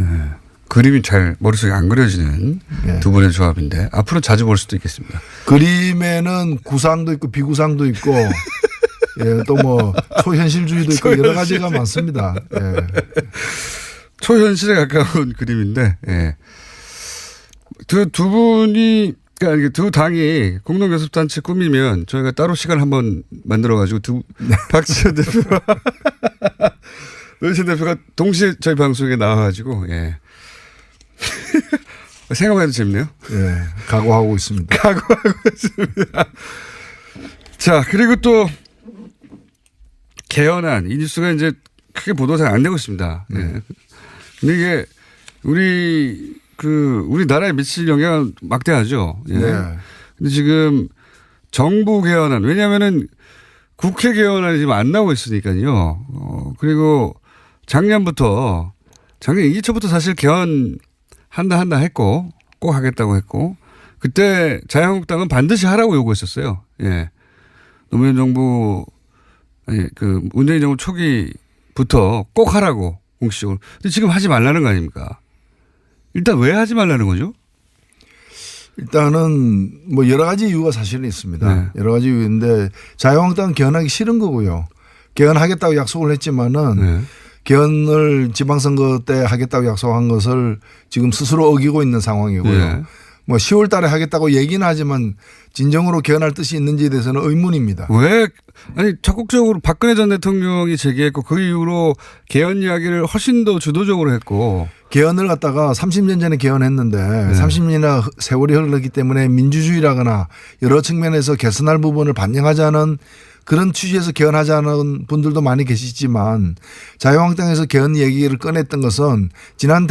그림이 잘 머릿속에 안 그려지는 예. 두 분의 조합인데 앞으로 자주 볼 수도 있겠습니다. 그림에는 구상도 있고 비구상도 있고 예, 또 뭐 초현실주의도 있고 여러 가지가 많습니다. 예. 초현실에 가까운 그림인데 예. 두 분이 그러니까 두 당이 공동교섭단체 꾸미면 저희가 따로 시간 한번 만들어가지고 박지원 대표와 노회찬 대표가 동시에 저희 방송에 나와가지고 예. 생각해도 재밌네요. 예, 각오하고 있습니다. 각오하고 있습니다. 자, 그리고 또 개헌안 이 뉴스가 이제 크게 보도가 잘 안 되고 있습니다. 예. 근데 이게 우리 나라에 미칠 영향은 막대하죠. 예. 네. 근데 지금 정부 개헌안 왜냐하면은 국회 개헌안이 지금 안 나오고 있으니까요. 그리고 작년 2기초부터 사실 개헌 한다 했고 꼭 하겠다고 했고 그때 자유한국당은 반드시 하라고 요구했었어요. 예. 노무현 정부 문재인 정부 초기부터 꼭 하라고 공식적으로. 근데 지금 하지 말라는 거 아닙니까? 일단 왜 하지 말라는 거죠? 일단은 뭐 여러 가지 이유가 사실은 있습니다. 네. 여러 가지 이유인데 자유한국당은 개헌하기 싫은 거고요. 개헌하겠다고 약속을 했지만은 네. 개헌을 지방선거 때 하겠다고 약속한 것을 지금 스스로 어기고 있는 상황이고요. 네. 뭐 10월 달에 하겠다고 얘기는 하지만 진정으로 개헌할 뜻이 있는지에 대해서는 의문입니다. 왜 적극적으로 박근혜 전 대통령이 제기했고 그 이후로 개헌 이야기를 훨씬 더 주도적으로 했고 개헌을 갖다가 30년 전에 개헌했는데 30년이나 세월이 흐르기 때문에 민주주의라거나 여러 측면에서 개선할 부분을 반영하자는 그런 취지에서 개헌하자는 분들도 많이 계시지만 자유한국당에서 개헌 얘기를 꺼냈던 것은 지난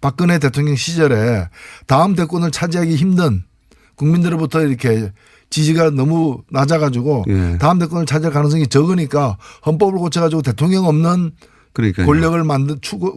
박근혜 대통령 시절에 다음 대권을 차지하기 힘든 국민들로부터 이렇게 지지가 너무 낮아가지고 예. 다음 대권을 차지할 가능성이 적으니까 헌법을 고쳐가지고 대통령 없는 그러니까요. 권력을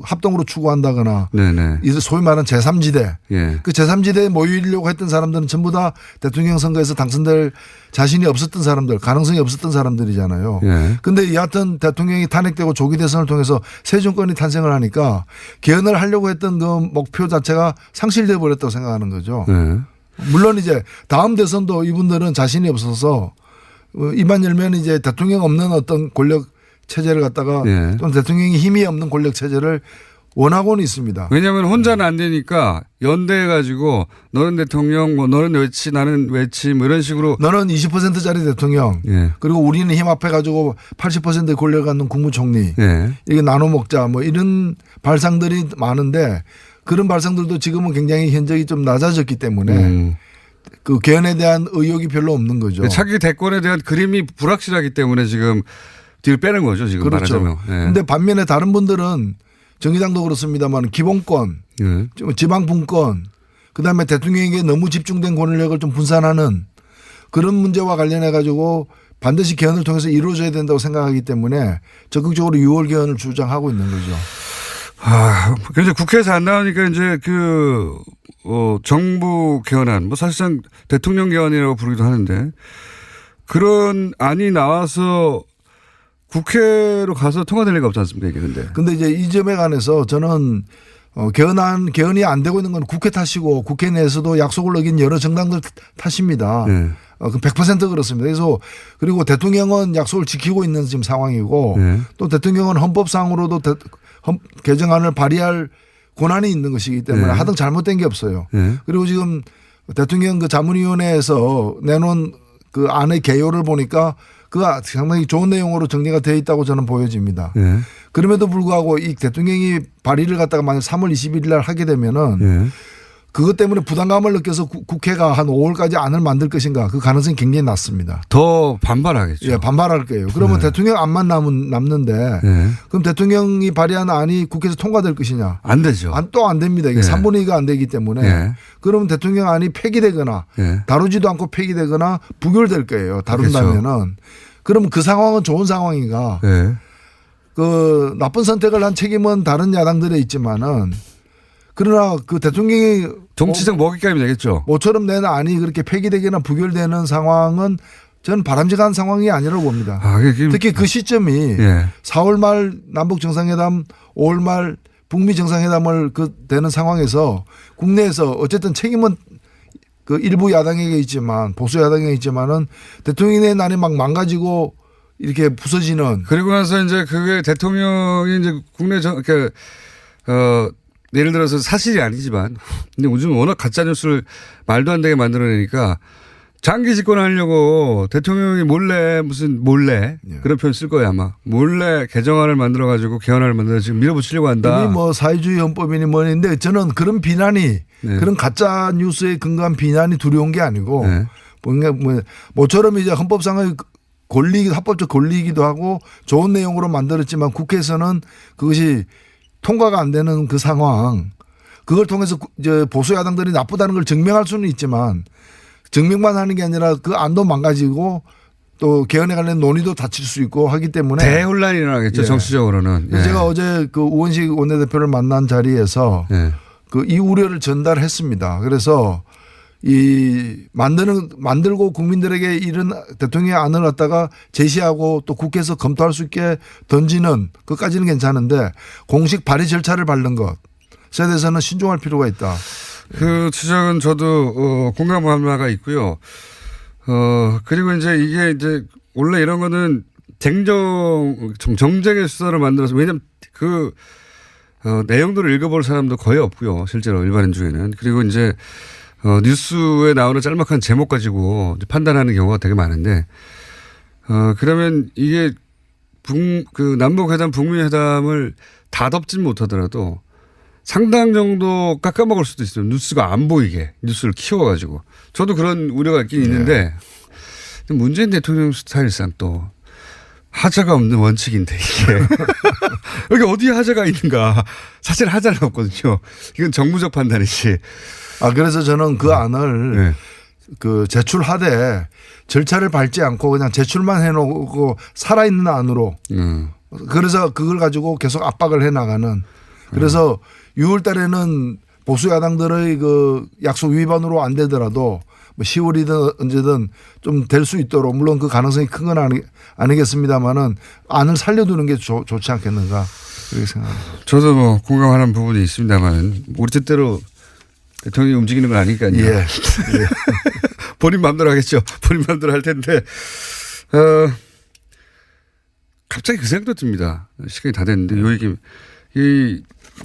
합동으로 추구한다거나 네네. 이 소위 말하는 제3지대 예. 그 제3지대에 모이려고 했던 사람들은 전부 다 대통령 선거에서 당선될 자신이 없었던 사람들 가능성이 없었던 사람들이잖아요. 그런데 예. 여하튼 대통령이 탄핵되고 조기 대선을 통해서 새 정권이 탄생을 하니까 개헌을 하려고 했던 그 목표 자체가 상실돼 버렸다고 생각하는 거죠. 예. 물론 이제 다음 대선도 이분들은 자신이 없어서 입만 열면 이제 대통령 없는 어떤 권력 체제를 갖다가 예. 좀 대통령이 힘이 없는 권력 체제를 원하고는 있습니다. 왜냐하면 혼자는 안 되니까 연대해가지고 너는 대통령 뭐 너는 외치 나는 외치 뭐 이런 식으로 너는 20%짜리 대통령 예. 그리고 우리는 힘 합해가지고 80%의 권력을 갖는 국무총리 예. 이게 나눠 먹자 뭐 이런 발상들이 많은데 그런 발상들도 지금은 굉장히 현저히 좀 낮아졌기 때문에 그 개헌에 대한 의욕이 별로 없는 거죠. 차기 대권에 대한 그림이 불확실하기 때문에 지금 뒤를 빼는 거죠. 지금 그렇죠. 말하자면. 그런데 반면에 다른 분들은 정의당도 그렇습니다만 기본권, 예. 지방분권, 그다음에 대통령에게 너무 집중된 권력을 좀 분산하는 그런 문제와 관련해 가지고 반드시 개헌을 통해서 이루어져야 된다고 생각하기 때문에 적극적으로 6월 개헌을 주장하고 있는 거죠. 그래서 국회에서 안 나오니까 이제 정부 개헌안, 뭐 사실상 대통령 개헌이라고 부르기도 하는데 그런 안이 나와서 국회로 가서 통과될 리가 없지 않습니까, 이게 근데. 근데 이제 이 점에 관해서 저는 개헌이 안 되고 있는 건 국회 탓이고 국회 내에서도 약속을 어긴 여러 정당들 탓입니다. 네. 100% 그렇습니다. 그래서 그리고 대통령은 약속을 지키고 있는 지금 상황이고 네. 또 대통령은 헌법상으로도 개정안을 발의할 권한이 있는 것이기 때문에 네. 하등 잘못된 게 없어요. 네. 그리고 지금 대통령 그 자문위원회에서 내놓은 그 안의 개요를 보니까 그가 상당히 좋은 내용으로 정리가 되어 있다고 저는 보여집니다. 네. 그럼에도 불구하고 이 대통령이 발의를 갖다가 만약 3월 21일 날 하게 되면은 그것 때문에 부담감을 느껴서 국회가 한 5월까지 안을 만들 것인가 그 가능성이 굉장히 낮습니다. 더 반발하겠죠. 예, 반발할 거예요. 그러면 네. 대통령 안만 남는데 네. 그럼 대통령이 발의한 안이 국회에서 통과될 것이냐? 안 되죠. 또 안 됩니다. 이게 네. 3분의 2가 안 되기 때문에 네. 그러면 대통령 안이 폐기되거나 네. 다루지도 않고 폐기되거나 부결될 거예요. 다룬다면은. 그러면 그 상황은 좋은 상황인가? 네. 그 나쁜 선택을 한 책임은 다른 야당들에 있지만은 그러나 그 대통령이 정치적 먹잇감이 되겠죠. 모처럼 낸 안이 그렇게 폐기되거나 부결되는 상황은 저는 바람직한 상황이 아니라고 봅니다. 아, 특히 그 시점이 예. 4월 말 남북 정상회담, 5월 말 북미 정상회담을 되는 상황에서 국내에서 어쨌든 책임은 그 일부 야당에게 있지만 보수 야당에게 있지만은 대통령이 낸 안이 막 망가지고 이렇게 부서지는 그리고 나서 이제 그게 대통령이 이제 국내 예를 들어서 사실이 아니지만 근데 요즘 워낙 가짜 뉴스를 말도 안 되게 만들어내니까 장기 집권하려고 대통령이 몰래 그런 표현 쓸 거예요 아마 몰래 개정안을 만들어 가지고 개헌안을 만들어 지금 밀어붙이려고 한다. 이미 뭐 사회주의 헌법이니 뭐인데 저는 그런 비난이 네. 그런 가짜 뉴스에 근거한 비난이 두려운 게 아니고 네. 뭔가 뭐처럼 이제 헌법상의 합법적 권리이기도 하고 좋은 내용으로 만들었지만 국회에서는 그것이 통과가 안 되는 그 상황 그걸 통해서 이제 보수 야당들이 나쁘다는 걸 증명할 수는 있지만 증명만 하는 게 아니라 그 안도 망가지고 또 개헌에 관련 논의도 다칠 수 있고 하기 때문에 대혼란이 일어나겠죠. 예. 정치적으로는. 예. 제가 어제 그 우원식 원내대표를 만난 자리에서 예. 이 우려를 전달했습니다. 그래서 만들고 국민들에게 이런 대통령의 안을 갖다가 제시하고 또 국회에서 검토할 수 있게 던지는 것까지는 괜찮은데 공식 발의 절차를 밟는 것에 대해서는 신중할 필요가 있다. 그 지적은 저도 공감할 바가 있고요. 그리고 이제 이게 이제 원래 이런 거는 정쟁의 수사를 만들어서 왜냐면 내용들을 읽어볼 사람도 거의 없고요. 실제로 일반인 중에는. 그리고 이제 뉴스에 나오는 짤막한 제목 가지고 판단하는 경우가 되게 많은데, 그러면 이게 남북회담, 북미회담을 다 덮진 못하더라도 상당 정도 깎아먹을 수도 있어요. 뉴스가 안 보이게, 뉴스를 키워가지고. 저도 그런 우려가 있긴 있는데, 문재인 대통령 스타일상 또 하자가 없는 원칙인데, 이게. 여기 어디에 하자가 있는가. 사실 하자는 없거든요. 이건 정무적 판단이지. 그래서 저는 그 안을 네. 제출하되 절차를 밟지 않고 그냥 제출만 해놓고 살아있는 안으로 그래서 그걸 가지고 계속 압박을 해나가는 그래서 6월 달에는 보수 야당들의 그 약속 위반으로 안 되더라도 뭐 10월이든 언제든 좀 될 수 있도록 물론 그 가능성이 큰 건 아니겠습니다만은 안을 살려두는 게 좋지 않겠는가 그렇게 생각합니다. 저도 뭐 공감하는 부분이 있습니다만 우리 뜻대로 대통령이 움직이는 건 아니니까요. 예. 본인 마음대로 하겠죠. 본인 마음대로 할 텐데 갑자기 그 생각도 듭니다. 시간이 다 됐는데 요 얘기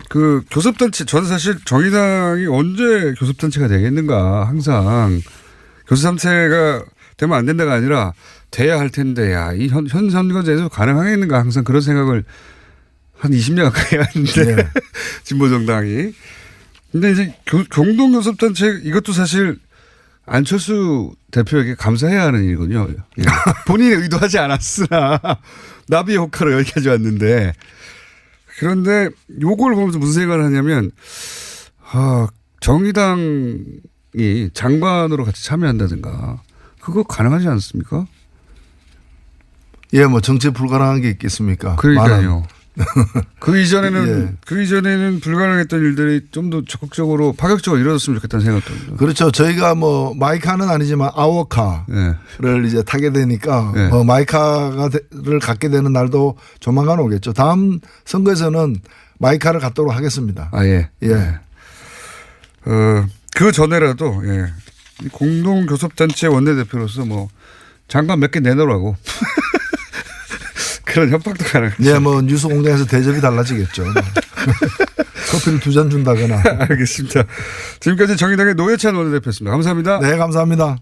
그 교섭단체 저는 사실 정의당이 언제 교섭단체가 되겠는가 항상 교섭단체가 되면 안 된다가 아니라 돼야 할 텐데 이 현 선거제에서 가능하겠는가 항상 그런 생각을 한 20년 가까이 하는데 네. 진보정당이 근데 이제 공동교섭단체 이것도 사실 안철수 대표에게 감사해야 하는 일이군요. 예. 본인이 의도하지 않았으나 나비의 효과로 여기까지 왔는데 그런데 요걸 보면서 무슨 생각을 하냐면 정의당이 장관으로 같이 참여한다든가 그거 가능하지 않습니까? 예, 뭐 정치 불가능한 게 있겠습니까? 그러니까요. 그 예. 이전에는 불가능했던 일들이 좀 더 적극적으로 파격적으로 이루어졌으면 좋겠다는 생각도 듭니다. 그렇죠. 저희가 뭐 마이카는 아니지만 아워카를 예. 이제 타게 되니까 예. 뭐 마이카를 갖게 되는 날도 조만간 오겠죠. 다음 선거에서는 마이카를 갖도록 하겠습니다. 예. 예. 그 전에라도 이 공동교섭단체 원내대표로서 뭐 장관 몇 개 내놓으라고 그런 협박도 가능하죠. 네, 뭐 뉴스 공장에서 대접이 달라지겠죠. 커피를 2잔 준다거나. 알겠습니다. 지금까지 정의당의 노회찬 원내대표였습니다. 감사합니다. 네, 감사합니다.